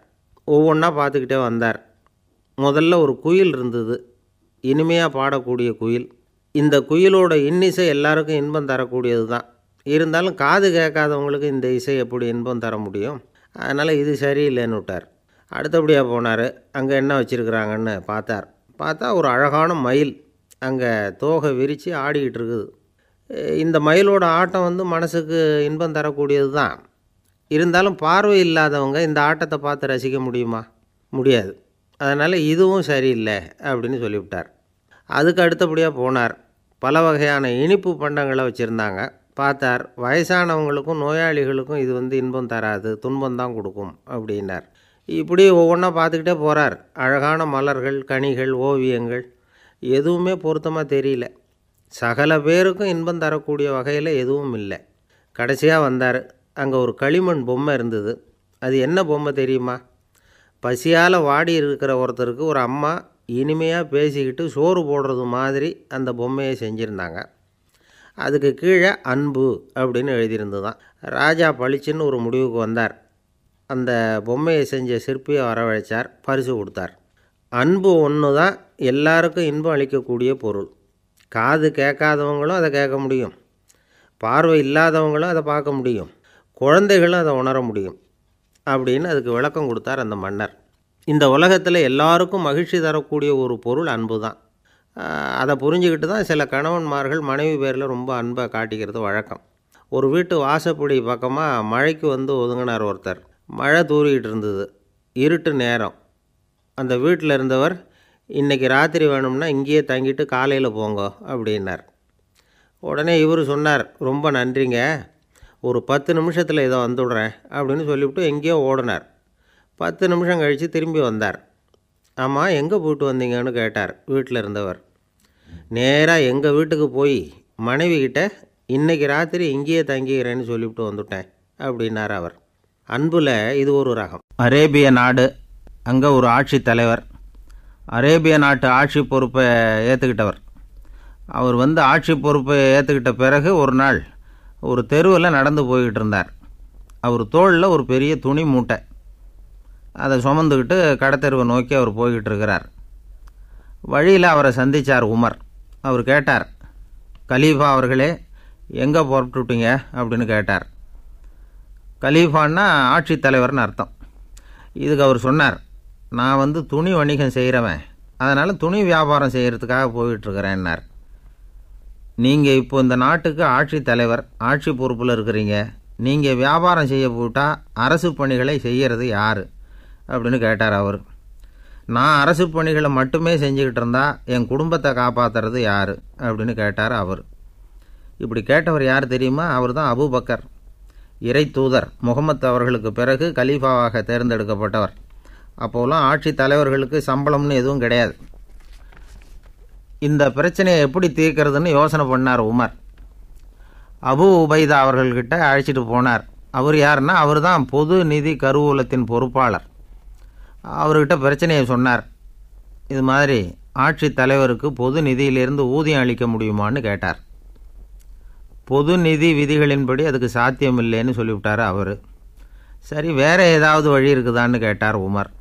Speaker 1: ஒவ்வொன்றா பார்த்துக்கிட்டே வந்தார். முதல்ல ஒரு குயில் இருந்தது, இனிமையாக பாடக்கூடிய குயில். இந்த குயிலோட இன்னிசை எல்லாருக்கும் இன்பம் தரக்கூடியது தான். இருந்தாலும் காது கேட்காதவங்களுக்கு இந்த இசை எப்படி இன்பம் தர முடியும்? அதனால் இது சரியில்லைன்னு விட்டார். அடுத்தபடியாக போனார். அங்கே என்ன வச்சுருக்குறாங்கன்னு பார்த்தா ஒரு அழகான மயில் அங்கே தோகை விரித்து ஆடிக்கிட்டு இருக்குது. இந்த மயிலோட ஆட்டம் மனசுக்கு இன்பம் தரக்கூடியது தான். இருந்தாலும் பார்வை இல்லாதவங்க இந்த ஆட்டத்தை பார்த்து ரசிக்க முடியுமா? முடியாது. அதனால் இதுவும் சரியில்லை அப்படின்னு சொல்லிவிட்டார். அதுக்கு அடுத்தபடியாக போனார். பல வகையான இனிப்பு பண்டங்களை வச்சுருந்தாங்க. பார்த்தார், வயசானவங்களுக்கும் நோயாளிகளுக்கும் இது இன்பம் தராது, துன்பம்தான் கொடுக்கும் அப்படின்னார். இப்படி ஒவ்வொன்றா பார்த்துக்கிட்டே போகிறார். அழகான மலர்கள், கனிகள், ஓவியங்கள் எதுவுமே பொருத்தமாக தெரியல. சகல பேருக்கும் இன்பம் தரக்கூடிய வகையில் எதுவும் இல்லை. கடைசியாக வந்தார். அங்கே ஒரு களிமண் பொம்மை இருந்தது. அது என்ன பொம்மை தெரியுமா? பசியால் வாடி இருக்கிற ஒருத்தருக்கு ஒரு அம்மா இனிமையாக பேசிக்கிட்டு சோறு போடுறது மாதிரி அந்த பொம்மையை செஞ்சுருந்தாங்க. அதுக்கு கீழே அன்பு அப்படின்னு எழுதியிருந்து தான். ராஜா பளிச்சுன்னு ஒரு முடிவுக்கு வந்தார். அந்த பொம்மையை செஞ்ச சிற்பியை வரவழைச்சார், பரிசு கொடுத்தார். அன்பு ஒன்று தான் எல்லாருக்கும் இன்பம் அளிக்கக்கூடிய பொருள். காது கேட்காதவங்களும் அதை கேட்க முடியும், பார்வை இல்லாதவங்களும் அதை பார்க்க முடியும், குழந்தைகளும் அதை உணர முடியும் அப்படின்னு அதுக்கு விளக்கம் கொடுத்தார் அந்த மன்னர். இந்த உலகத்தில் எல்லாருக்கும் மகிழ்ச்சி தரக்கூடிய ஒரு பொருள் அன்பு தான். அதை புரிஞ்சுக்கிட்டு தான் சில கணவன்மார்கள் மனைவி பேரில் ரொம்ப அன்பை காட்டிக்கிறது வழக்கம். ஒரு வீட்டு வாசப்படி பக்கமாக மழைக்கு ஒதுங்கினார் ஒருத்தர். மழை தூறிக்கிட்டு இருந்தது, இருட்டு நேரம். அந்த வீட்டில் இருந்தவர், இன்றைக்கி ராத்திரி வேணும்னா இங்கேயே தங்கிட்டு காலையில் போங்க அப்படின்னார். உடனே இவர் சொன்னார், ரொம்ப நன்றிங்க, ஒரு 10 நிமிஷத்தில் இதை வந்துவிடுறேன் அப்படின்னு சொல்லிவிட்டு எங்கேயோ ஓடினார். 10 நிமிஷம் கழித்து திரும்பி வந்தார். ஆமாம், எங்கே போயிட்டு வந்தீங்கன்னு கேட்டார் வீட்டில் இருந்தவர். நேராக எங்கள் வீட்டுக்கு போய் மனைவிக்கிட்ட இன்றைக்கி ராத்திரி இங்கேயே தங்கிக்கிறேன்னு சொல்லிவிட்டு வந்துவிட்டேன் அப்படின்னார் அவர். அன்பில் இது ஒரு ரகம். அரேபிய நாடு, அங்கே ஒரு ஆட்சி தலைவர். அரேபிய நாட்டு ஆட்சி பொறுப்பை ஏற்றுக்கிட்டவர். அவர் ஆட்சி பொறுப்பை ஏற்றுக்கிட்ட பிறகு ஒரு நாள் ஒரு தெருவில் நடந்து போய்கிட்டு இருந்தார். அவர் தோளில் ஒரு பெரிய துணி மூட்டை, அதை சுமந்துக்கிட்டு கடத்தெருவை நோக்கி அவர் போய்கிட்டு இருக்கிறார். வழியில் அவரை சந்தித்தார் உமர். அவர் கேட்டார், கலீஃபா அவர்களே, எங்கே புறப்பட்டுட்டீங்க அப்படின்னு கேட்டார். கலீஃபான்னா ஆட்சி தலைவர்னு அர்த்தம். இதுக்கு அவர் சொன்னார், நான் துணி வணிகம் செய்கிறவன், அதனால் துணி வியாபாரம் செய்கிறதுக்காக போயிட்டுருக்கிறேன்னார். நீங்கள் இப்போ இந்த நாட்டுக்கு ஆட்சி தலைவர், ஆட்சி பொறுப்பில் இருக்கிறீங்க, நீங்கள் வியாபாரம் செய்ய போட்டால் அரசு பணிகளை செய்கிறது யார் அப்படின்னு கேட்டார் அவர். நான் அரசு பணிகளை மட்டுமே செஞ்சுக்கிட்டு இருந்தால் என் குடும்பத்தை காப்பாற்றுறது யார் அப்படின்னு கேட்டார் அவர். இப்படி கேட்டவர் யார் தெரியுமா? அவர் தான் அபூபக்கர், இறை தூதர் முகமது அவர்களுக்கு பிறகு கலீஃபாவாக தேர்ந்தெடுக்கப்பட்டவர். அப்போலாம் ஆட்சி தலைவர்களுக்கு சம்பளம்னு எதுவும் கிடையாது. இந்த பிரச்சனையை எப்படி தீர்க்கிறதுன்னு யோசனை பண்ணார் உமர். அபு உபைதா அவர்கள்கிட்ட அழைச்சிட்டு போனார். அவர் யாருன்னா, அவர் தான் பொது நிதி கருவூலத்தின் பொறுப்பாளர். அவர்கிட்ட பிரச்சனையை சொன்னார். இது மாதிரி ஆட்சி தலைவருக்கு பொது நிதியிலிருந்து ஊதியம் அளிக்க முடியுமான்னு கேட்டார். பொது நிதி விதிகளின்படி அதுக்கு சாத்தியம் இல்லைன்னு சொல்லிவிட்டார் அவர். சரி, வேறு ஏதாவது வழி இருக்குதான்னு கேட்டார் உமர்.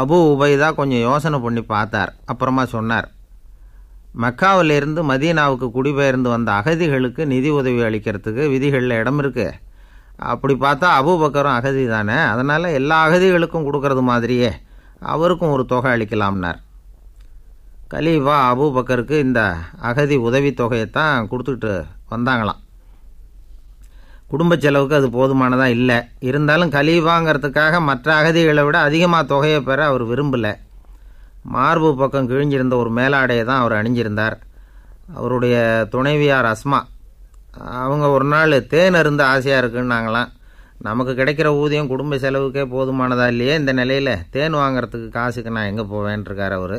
Speaker 1: அபு உபைதா கொஞ்சம் யோசனை பண்ணி பார்த்தார். அப்புறமா சொன்னார், மக்காவிலிருந்து மதீனாவுக்கு குடிபெயர்ந்து வந்த அகதிகளுக்கு நிதி உதவி அளிக்கிறதுக்கு விதிகளில் இடம் இருக்குது. அப்படி பார்த்தா அபூபக்கரும் அகதி தானே, அதனால் எல்லா அகதிகளுக்கும் கொடுக்கறது மாதிரியே அவருக்கும் ஒரு தொகை அளிக்கலாம்னார். கலீஃபா அபூபக்கருக்கு இந்த அகதி உதவித்தொகையைத்தான் கொடுத்துட்டு வந்தாங்களாம். குடும்ப செலவுக்கு அது போதுமானதாக இல்லை. இருந்தாலும் கலீஃபாங்கிறதுக்காக மற்ற அகதிகளை விட அதிகமாக தொகையை பெற அவர் விரும்பலை. மார்பு பக்கம் கிழிஞ்சிருந்த ஒரு மேலாடையை தான் அவர் அணிஞ்சிருந்தார். அவருடைய துணைவியார் அஸ்மா, அவங்க ஒரு நாள் தேன் அருந்த ஆசையாக இருக்குன்னாங்களாம். நமக்கு கிடைக்கிற ஊதியம் குடும்ப செலவுக்கே போதுமானதா இல்லையே, இந்த நிலையில் தேன் வாங்கிறதுக்கு காசுக்கு நான் எங்கே போவேன்ருக்கார் அவர்.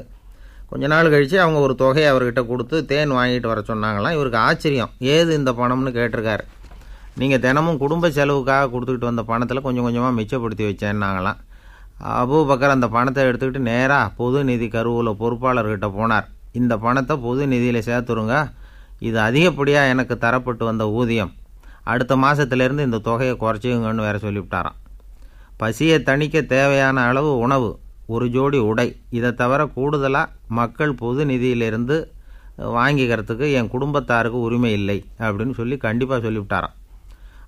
Speaker 1: கொஞ்ச நாள் கழித்து அவங்க ஒரு தொகையை அவர்கிட்ட கொடுத்து தேன் வாங்கிட்டு வர சொன்னாங்களாம். இவருக்கு ஆச்சரியம், ஏது இந்த பணம்னு கேட்டிருக்காரு. நீங்கள் தினமும் குடும்ப செலவுக்காக கொடுத்துக்கிட்டு வந்த பணத்தில் கொஞ்சம் கொஞ்சமாக மிச்சப்படுத்தி வச்சேன்னாங்களாம். அபூபக்கர் அந்த பணத்தை எடுத்துக்கிட்டு நேராக பொது நிதி கருவூல பொறுப்பாளர்கிட்ட போனார். இந்த பணத்தை பொது நிதியில் சேர்த்துருங்க, இது அதிகப்படியாக எனக்கு தரப்பட்டு வந்த ஊதியம். அடுத்த மாதத்துலேருந்து இந்த தொகையை குறைச்சிங்கன்னு வேறு சொல்லிவிட்டாராம். பசியை தணிக்க தேவையான அளவு உணவு, ஒரு ஜோடி உடை, இதை தவிர கூடுதலாக மக்கள் பொது நிதியிலிருந்து வாங்கிக்கிறதுக்கு என் குடும்பத்தாருக்கு உரிமை இல்லை அப்படின்னு சொல்லி கண்டிப்பாக சொல்லிவிட்டாராம்.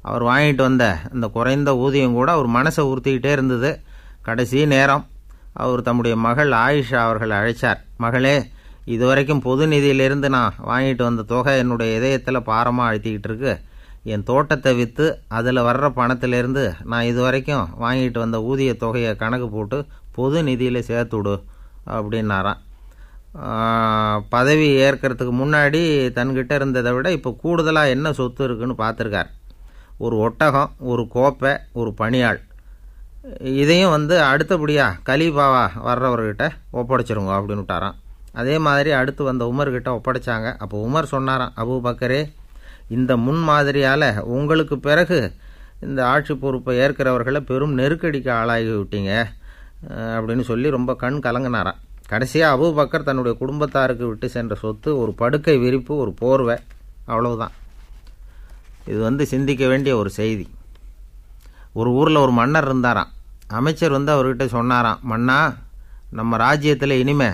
Speaker 1: அவர் வாங்கிட்டு வந்த இந்த குறைந்த ஊதியம் கூட அவர் மனசை உறுத்திக்கிட்டே இருந்தது. கடைசி நேரம் அவர் தம்முடைய மகள் ஆயிஷா அவர்களை அழைச்சார். மகளே, இதுவரைக்கும் பொது நிதியிலிருந்து நான் வாங்கிட்டு வந்த தொகை என்னுடைய இதயத்தில் பாரமாக அழுத்திக்கிட்டு இருக்கு. என் தோட்டத்தை விற்று அதில் வர்ற பணத்திலேருந்து நான் இதுவரைக்கும் வாங்கிட்டு வந்த ஊதிய தொகையை கணக்கு போட்டு பொது நிதியில் சேர்த்துடு அப்படின்னாராம். பதவி ஏற்கிறதுக்கு முன்னாடி தன்கிட்ட இருந்ததை விட இப்போ கூடுதலாக என்ன சொத்து இருக்குன்னு பார்த்துருக்கார். ஒரு ஒட்டகம், ஒரு கோப்பை, ஒரு பணியாள். இதையும் அடுத்தபடியாக கலீஃபாவா வர்றவர்கிட்ட ஒப்படைச்சிருங்க அப்படின்னு விட்டாராம். அதே மாதிரி அடுத்து வந்த உமர்கிட்ட ஒப்படைச்சாங்க. அப்போ உமர் சொன்னாராம், அபூபக்கரே, இந்த முன்மாதிரியால் உங்களுக்கு பிறகு இந்த ஆட்சி பொறுப்பை ஏற்கிறவர்களை பெரும் நெருக்கடிக்கு ஆளாகி விட்டீங்க அப்படின்னு சொல்லி ரொம்ப கண் கலங்கினாராம். கடைசியாக அபூபக்கர் தன்னுடைய குடும்பத்தாருக்கு விட்டு சென்ற சொத்து ஒரு படுக்கை விரிப்பு, ஒரு போர்வை, அவ்வளவுதான். இது சிந்திக்க வேண்டிய ஒரு செய்தி. ஒரு ஊரில் ஒரு மன்னர் இருந்தாராம். அமைச்சர் அவர்கிட்ட சொன்னாராம், மன்னா, நம்ம ராஜ்யத்தில் இனிமே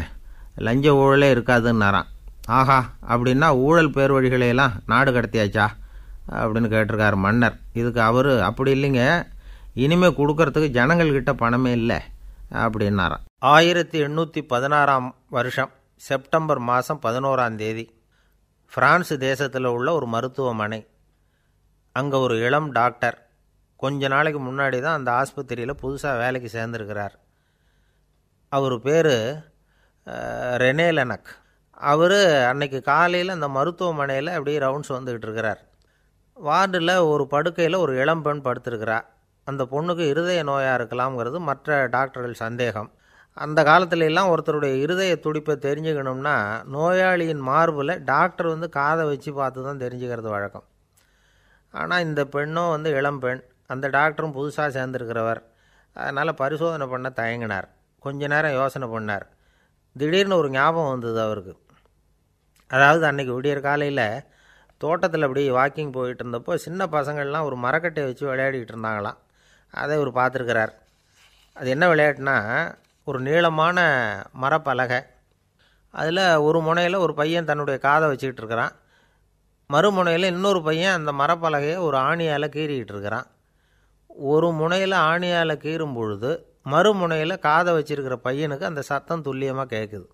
Speaker 1: லஞ்ச ஊழலே இருக்காதுன்னாராம். ஆஹா, அப்படின்னா ஊழல் பேர் வழிகளையெல்லாம் நாடு கடத்தியாச்சா அப்படின்னு கேட்டிருக்காரு மன்னர். இதுக்கு அவர், அப்படி இல்லைங்க, இனிமே கொடுக்கறதுக்கு ஜனங்கள்கிட்ட பணமே இல்லை அப்படின்னாராம். 1816 வருஷம் செப்டம்பர் மாதம் 11 பிரான்ஸ் தேசத்தில் உள்ள ஒரு மருத்துவமனை. அங்கே ஒரு இளம் டாக்டர் கொஞ்ச நாளைக்கு முன்னாடி தான் அந்த ஆஸ்பத்திரியில் புதுசாக வேலைக்கு சேர்ந்துருக்கிறார். அவர் பேர் ரெனே லெனக். அவர் அன்னைக்கு காலையில் அந்த மருத்துவமனையில் அப்படியே ரவுண்ட்ஸ் வந்துக்கிட்டு இருக்கிறார். வார்டில் ஒரு படுக்கையில் ஒரு இளம் பெண் படுத்திருக்கிறா. அந்த பொண்ணுக்கு இருதய நோயாக இருக்கலாம்ங்கிறது மற்ற டாக்டர்கள் சந்தேகம். அந்த காலத்துல எல்லாம் ஒருத்தருடைய இருதய துடிப்பை தெரிஞ்சுக்கணும்னா நோயாளியின் மார்பில் டாக்டர் காதை வச்சு பார்த்து தான் தெரிஞ்சுக்கிறது வழக்கம். ஆனால் இந்த பெண்ணும் இளம் பெண், அந்த டாக்டரும் புதுசாக சேர்ந்துருக்கிறவர். அதனால் பரிசோதனை பண்ண தயங்கினார். கொஞ்ச நேரம் யோசனை பண்ணார். திடீர்னு ஒரு ஞாபகம் வந்தது அவருக்கு. அதாவது அன்றைக்கி விடியற் காலையில் தோட்டத்தில் அப்படி வாக்கிங் போயிட்டு இருந்தப்போ சின்ன பசங்கள்லாம் ஒரு மரக்கட்டையை வச்சு விளையாடிக்கிட்டு இருந்தாங்களாம். அதை இவர் பார்த்துருக்கிறார். அது என்ன விளையாட்டுனா, ஒரு நீளமான மரப்பலகை, அதில் ஒரு முனையில் ஒரு பையன் தன்னுடைய காதை வச்சுக்கிட்டு இருக்கிறான், மறுமுனையில் இன்னொரு பையன் அந்த மரப்பலகையை ஒரு ஆணியால் கீறிக்கிட்டு இருக்கிறான். ஒரு முனையில் ஆணியால் கீறும் பொழுது மறுமுனையில் காதை வச்சிருக்கிற பையனுக்கு அந்த சத்தம் துல்லியமாக கேட்குது.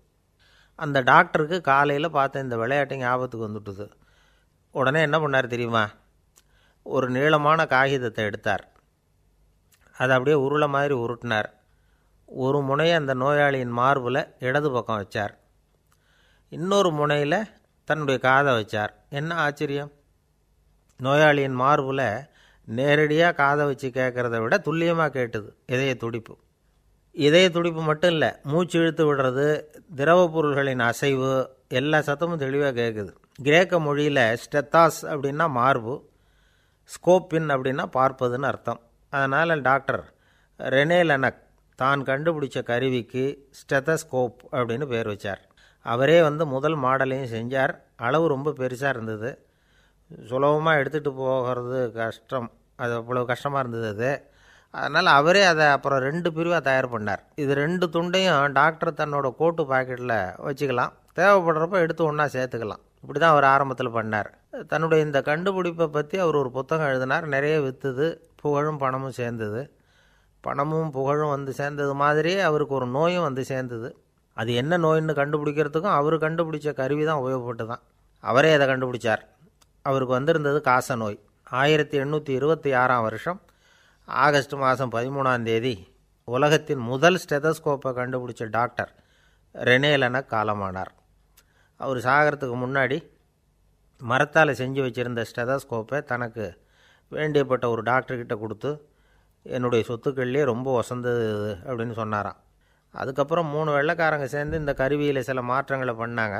Speaker 1: அந்த டாக்டருக்கு காலையில் பார்த்த இந்த விளையாட்டு ஞாபகத்துக்கு வந்துட்டுது. உடனே என்ன பண்ணார் தெரியுமா? ஒரு நீளமான காகிதத்தை எடுத்தார். அதை அப்படியே உருளை மாதிரி உருட்டினார். ஒரு முனையை அந்த நோயாளியின் மார்பில் இடது பக்கம் வச்சார், இன்னொரு முனையில் தன்னுடைய காதை வச்சார். என்ன ஆச்சரியம்! நோயாளியின் மார்பில் நேரடியாக காதை வச்சு கேட்குறத விட துல்லியமாக கேட்டுது இதய துடிப்பு. இதய துடிப்பு மட்டும் இல்லை, மூச்சு இழுத்து விடுறது, திரவ பொருள்களின் அசைவு, எல்லா சத்தமும் தெளிவாக கேட்குது. கிரேக்க மொழியில் ஸ்டெத்தாஸ் அப்படின்னா மார்பு, ஸ்கோப்பின் அப்படின்னா பார்ப்பதுன்னு அர்த்தம். அதனால் டாக்டர் ரெனே லெனக் தான் கண்டுபிடிச்ச கருவிக்கு ஸ்டெத்தஸ்கோப் அப்படின்னு பேர் வச்சார். அவரே முதல் மாடலையும் செஞ்சார். அளவு ரொம்ப பெருசாக இருந்தது, சுலபமாக எடுத்துகிட்டு போகிறது கஷ்டம், அது அவ்வளோ கஷ்டமாக இருந்தது அது. அதனால் அவரே அதை அப்புறம் 2 பிரிவாக தயார் பண்ணார். இது 2 துண்டையும் டாக்டர் தன்னோட கோட்டு பாக்கெட்டில் வச்சுக்கலாம், தேவைப்படுறப்ப எடுத்து ஒன்றா சேர்த்துக்கலாம். இப்படி தான் அவர் ஆரம்பத்தில் பண்ணார். தன்னுடைய இந்த கண்டுபிடிப்பை பற்றி அவர் ஒரு புத்தகம் எழுதினார். நிறைய விற்றுது, புகழும் பணமும் சேர்ந்தது. பணமும் புகழும் சேர்ந்தது மாதிரியே அவருக்கு ஒரு நோயும் சேர்ந்தது. அது என்ன நோயின்னு கண்டுபிடிக்கிறதுக்கும் அவர் கண்டுபிடிச்ச கருவி தான் உபயோகப்பட்டு தான். அவரே அதை கண்டுபிடிச்சார். அவருக்கு வந்திருந்தது காச நோய். 1826 வருஷம் ஆகஸ்ட் மாதம் 13 உலகத்தின் முதல் ஸ்டெதஸ்கோப்பை கண்டுபிடிச்ச டாக்டர் ரெனே லெனக் காலமானார். அவர் சாகிறதுக்கு முன்னாடி மரத்தால் செஞ்சு வச்சுருந்த ஸ்டெதஸ்கோப்பை தனக்கு வேண்டியப்பட்ட ஒரு டாக்டர்கிட்ட கொடுத்து, என்னுடைய சொத்துக்கள்லேயே ரொம்ப வசந்தது அப்படின்னு சொன்னாராம். அதுக்கப்புறம் 3 வெள்ளைக்காரங்க சேர்ந்து இந்த கருவியில் சில மாற்றங்களை பண்ணாங்க.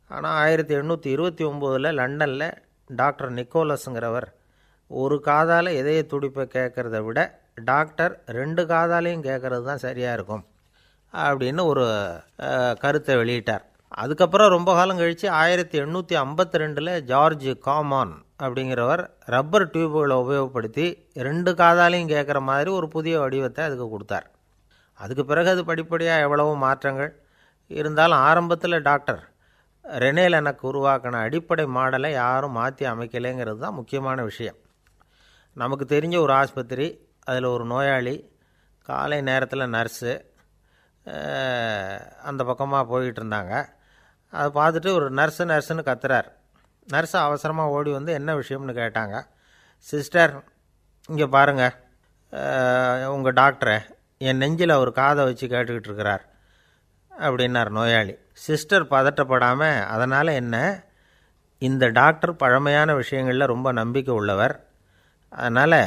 Speaker 1: ஆனால் 1829 லண்டனில் டாக்டர் நிக்கோலஸுங்கிறவர் ஒரு காதால் இதய துடிப்பை கேட்குறத விட டாக்டர் 2 காதாலையும் கேட்குறது தான் சரியாக இருக்கும் அப்படின்னு ஒரு கருத்தை வெளியிட்டார். அதுக்கப்புறம் ரொம்ப காலம் கழித்து 1852 ஜார்ஜ் காமான் அப்படிங்கிறவர் ரப்பர் டியூபுகளை உபயோகப்படுத்தி 2 காதாலையும் கேட்குற மாதிரி ஒரு புதிய வடிவத்தை அதுக்கு கொடுத்தார். அதுக்கு பிறகு அது படிப்படியாக எவ்வளவோ மாற்றங்கள் இருந்தாலும் ஆரம்பத்தில் டாக்டர் ரெனே லெனக் உருவாக்கின அடிப்படை மாடலை யாரும் மாற்றி அமைக்கலைங்கிறது தான் முக்கியமான விஷயம். நமக்கு தெரிஞ்ச ஒரு ஆஸ்பத்திரி, அதில் ஒரு நோயாளி, காலை நேரத்தில் நர்ஸு அந்த பக்கமாக போய்கிட்டு இருந்தாங்க. அதை பார்த்துட்டு ஒரு நர்ஸுன்னு கத்துறார். நர்ஸு அவசரமாக ஓடி வந்து என்ன விஷயம்னு கேட்டாங்க. சிஸ்டர், இங்கே பாருங்கள், உங்கள் டாக்டரை என் நெஞ்சில் அவர் காதை வச்சு கேட்டுக்கிட்டு இருக்கிறார் அப்படின்னார் நோயாளி. சிஸ்டர் பதட்டப்படாமல், அதனால் என்ன, இந்த டாக்டர் பழமையான விஷயங்களில் ரொம்ப நம்பிக்கை உள்ளவர், அதனால்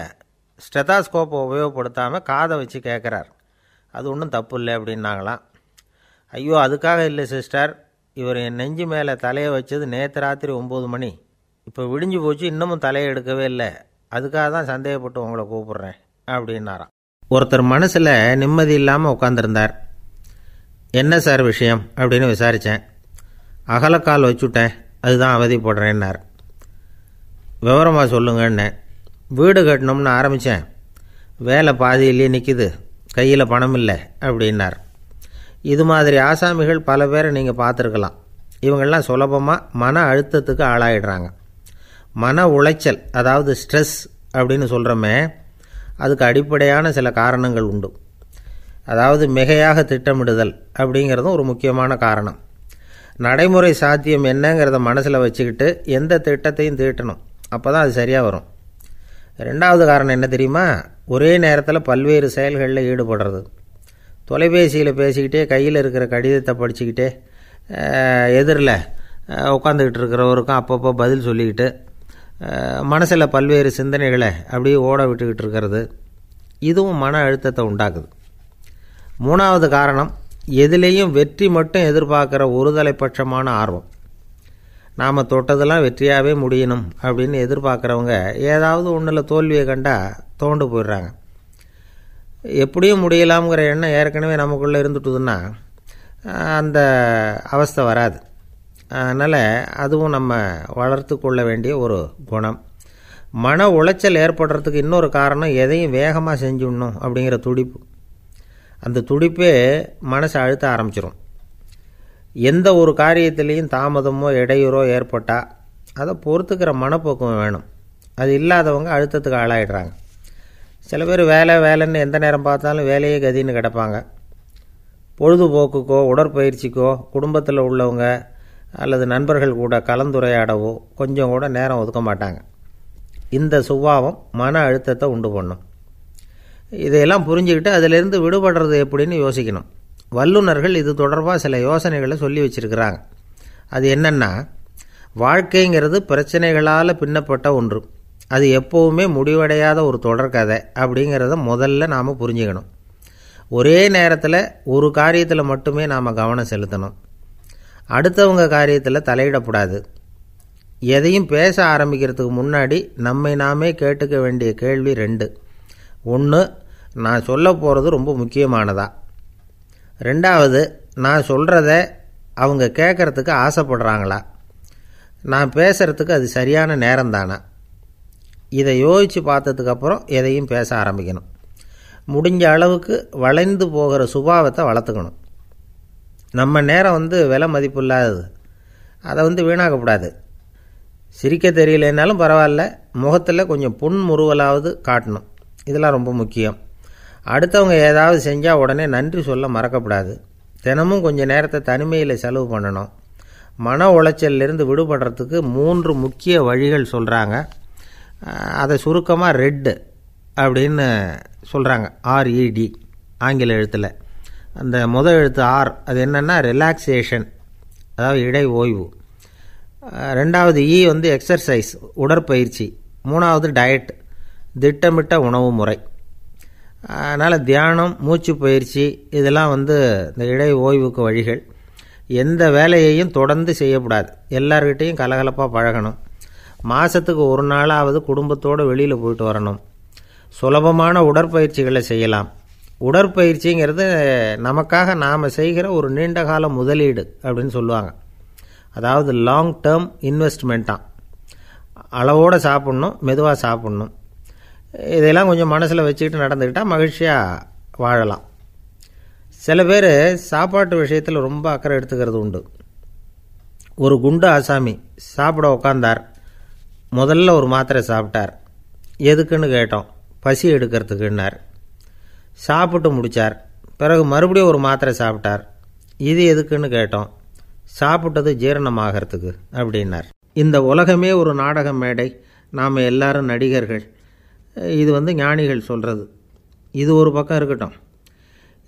Speaker 1: ஸ்டெதாஸ்கோப்பை உபயோகப்படுத்தாமல் காதை வச்சு கேட்குறார், அது ஒன்றும் தப்பு இல்லை அப்படின்னாங்களாம். ஐயோ, அதுக்காக இல்லை சிஸ்டர், இவர் என் நெஞ்சு மேலே தலையை வச்சது நேற்று ராத்திரி 9 மணி, இப்போ விடிஞ்சு போச்சு, இன்னமும் தலையை எடுக்கவே இல்லை, அதுக்காக தான் சந்தேகப்பட்டு உங்களை கூப்பிட்றேன் அப்படின்னாராம். ஒருத்தர் மனசில் நிம்மதி இல்லாமல் உட்காந்துருந்தார். என்ன சார் விஷயம் அப்படின்னு விசாரித்தேன். அகலக்கால் வச்சுட்டேன், அதுதான் அவதிப்படுறேன்னார். விவரமாக சொல்லுங்கன்னேன். வீடு கட்டணும்னு ஆரம்பித்தேன், வேலை பாதியிலேயே நிற்கிது, கையில் பணம் இல்லை அப்படின்னார். இது மாதிரி ஆசாமிகள் பல பேரை நீங்கள் பார்த்துருக்கலாம். இவங்கெல்லாம் சுலபமாக மன அழுத்தத்துக்கு ஆளாயிடுறாங்க. மன உளைச்சல், அதாவது ஸ்ட்ரெஸ் அப்படின்னு சொல்கிறோமே, அதுக்கு அடிப்படையான சில காரணங்கள் உண்டு. அதாவது மிகையாக திட்டமிடுதல் அப்படிங்கிறதும் ஒரு முக்கியமான காரணம். நடைமுறை சாத்தியம் என்னங்கிறத மனசில் வச்சுக்கிட்டு எந்த திட்டத்தையும் தீட்டணும், அப்போ தான் அது சரியாக வரும். 2வது காரணம் என்ன தெரியுமா, ஒரே நேரத்தில் பல்வேறு செயல்களில் ஈடுபடுறது. தொலைபேசியில் பேசிக்கிட்டே கையில் இருக்கிற கடிதத்தை படிச்சுக்கிட்டே எதிரில் உட்காந்துக்கிட்டு இருக்கிறவருக்கும் அப்பப்போ பதில் சொல்லிக்கிட்டு மனசில் பல்வேறு சிந்தனைகளை அப்படியே ஓட விட்டுக்கிட்டு இருக்கிறது, இதுவும் மன அழுத்தத்தை உண்டாக்குது. 3வது காரணம், எதிலேயும் வெற்றி மட்டும் எதிர்பார்க்குற ஒருதலைப்பட்சமான ஆர்வம். நாம் தொட்டதெல்லாம் வெற்றியாகவே முடியணும் அப்படின்னு எதிர்பார்க்குறவங்க ஏதாவது ஒன்றில் தோல்வியை கண்டால் தோண்டு போயிடுறாங்க. எப்படியும் முடியலாம்ங்கிற எண்ணம் ஏற்கனவே நமக்குள்ளே இருந்துட்டுதுன்னா அந்த அவஸ்தை வராது. அதனால் அதுவும் நம்ம வளர்த்து கொள்ள வேண்டிய ஒரு குணம். மன உளைச்சல் ஏற்படுறதுக்கு இன்னொரு காரணம், எதையும் வேகமாக செஞ்சுடணும் அப்படிங்கிற துடிப்பு. அந்த துடிப்பே மனசை அழுத்த ஆரம்பிச்சிடும். எந்த ஒரு காரியத்திலையும் தாமதமோ இடையூறோ ஏற்பட்டால் அதை பொறுத்துக்கிற மனப்போக்கம் வேணும். அது இல்லாதவங்க அழுத்தத்துக்கு ஆளாயிடுறாங்க. சில பேர் வேலைன்னு எந்த நேரம் பார்த்தாலும் வேலையே கதின்னு கிடப்பாங்க. பொழுதுபோக்குக்கோ உடற்பயிற்சிக்கோ குடும்பத்தில் உள்ளவங்க அல்லது நண்பர்கள் கூட கலந்துரையாடவோ கொஞ்சம் கூட நேரம் ஒதுக்க மாட்டாங்க. இந்த சுபாவம் மன அழுத்தத்தை உண்டு பண்ணும். இதையெல்லாம் புரிஞ்சுக்கிட்டு அதிலிருந்து விடுபடுறது எப்படின்னு யோசிக்கணும். வல்லுநர்கள் இது தொடர்பாக சில யோசனைகளை சொல்லி வச்சுருக்கிறாங்க. அது என்னென்னா, வாழ்க்கைங்கிறது பிரச்சனைகளால் பின்னப்பட்ட ஒன்று, அது எப்போவுமே முடிவடையாத ஒரு தொடர்கதை அப்படிங்கிறத முதல்ல நாம் புரிஞ்சுக்கணும். ஒரே நேரத்தில் ஒரு காரியத்தில் மட்டுமே நாம் கவனம் செலுத்தணும். அடுத்தவங்க காரியத்தில் தலையிடக்கூடாது. எதையும் பேச ஆரம்பிக்கிறதுக்கு முன்னாடி நம்மை நாமே கேட்டுக்க வேண்டிய கேள்வி 2. 1, நான் சொல்ல போகிறது ரொம்ப முக்கியமானதா? 2வது, நான் சொல்கிறத அவங்க கேட்குறதுக்கு ஆசைப்படுறாங்களா? நான் பேசுகிறதுக்கு அது சரியான நேரம் தானா? இதை யோசித்து பார்த்ததுக்கப்புறம் எதையும் பேச ஆரம்பிக்கணும். முடிஞ்ச அளவுக்கு வளைந்து போகிற சுபாவத்தை வளர்த்துக்கணும். நம்ம நேரம் விலை மதிப்பு இல்லாதது, அதை வீணாக்கக்கூடாது. சிரிக்க தெரியலனாலும் பரவாயில்ல, முகத்தில் கொஞ்சம் புன்முறுவலாவது காட்டணும். இதெல்லாம் ரொம்ப முக்கியம். அடுத்தவங்க ஏதாவது செஞ்சால் உடனே நன்றி சொல்ல மறக்கக்கூடாது. தினமும் கொஞ்சம் நேரத்தை தனிமையில் செலவு பண்ணணும். மன உளைச்சலிருந்து விடுபடுறதுக்கு 3 முக்கிய வழிகள் சொல்கிறாங்க. அதை சுருக்கமாக ரெட் அப்படின்னு சொல்கிறாங்க, RED ஆங்கில எழுத்தில். அந்த முதல் எழுத்து R, அது என்னென்னா ரிலாக்ஸேஷன், அதாவது இடை ஓய்வு. 2வது E எக்ஸர்சைஸ், உடற்பயிற்சி. 3வது டயட், திட்டமிட்ட உணவு முறை. அதனால் தியானம், மூச்சு பயிற்சி இதெல்லாம் இந்த இடை ஓய்வுக்கு வழிகள். எந்த வேலையையும் தொடர்ந்து செய்யக்கூடாது. எல்லார்கிட்டையும் கலகலப்பாக பழகணும். மாதத்துக்கு ஒரு நாளாவது குடும்பத்தோடு வெளியில் போயிட்டு வரணும். சுலபமான உடற்பயிற்சிகளை செய்யலாம். உடற்பயிற்சிங்கிறது நமக்காக நாம் செய்கிற ஒரு நீண்ட கால முதலீடு அப்படின்னு சொல்லுவாங்க. அதாவது லாங் டேர்ம் இன்வெஸ்ட்மெண்ட்டாக. அளவோடு சாப்பிட்ணும், மெதுவாக சாப்பிட்ணும். இதெல்லாம் கொஞ்சம் மனசில் வச்சுக்கிட்டு நடந்துக்கிட்டால் மகிழ்ச்சியாக வாழலாம். சில பேர் சாப்பாட்டு விஷயத்தில் ரொம்ப அக்கறை எடுத்துக்கிறது உண்டு. ஒரு குண்டு ஆசாமி சாப்பிட உக்காந்தார். முதல்ல ஒரு மாத்திரை சாப்பிட்டார். எதுக்குன்னு கேட்டோம். பசி எடுக்கிறதுக்குன்னார். சாப்பிட்டு முடித்தார். பிறகு மறுபடியும் ஒரு மாத்திரை சாப்பிட்டார். இது எதுக்குன்னு கேட்டோம். சாப்பிட்டது ஜீரணமாகறதுக்கு அப்படின்னார். இந்த உலகமே ஒரு நாடக மேடை, நாம் எல்லாரும் நடிகர்கள். இது ஞானிகள் சொல்கிறது. இது ஒரு பக்கம் இருக்கட்டும்.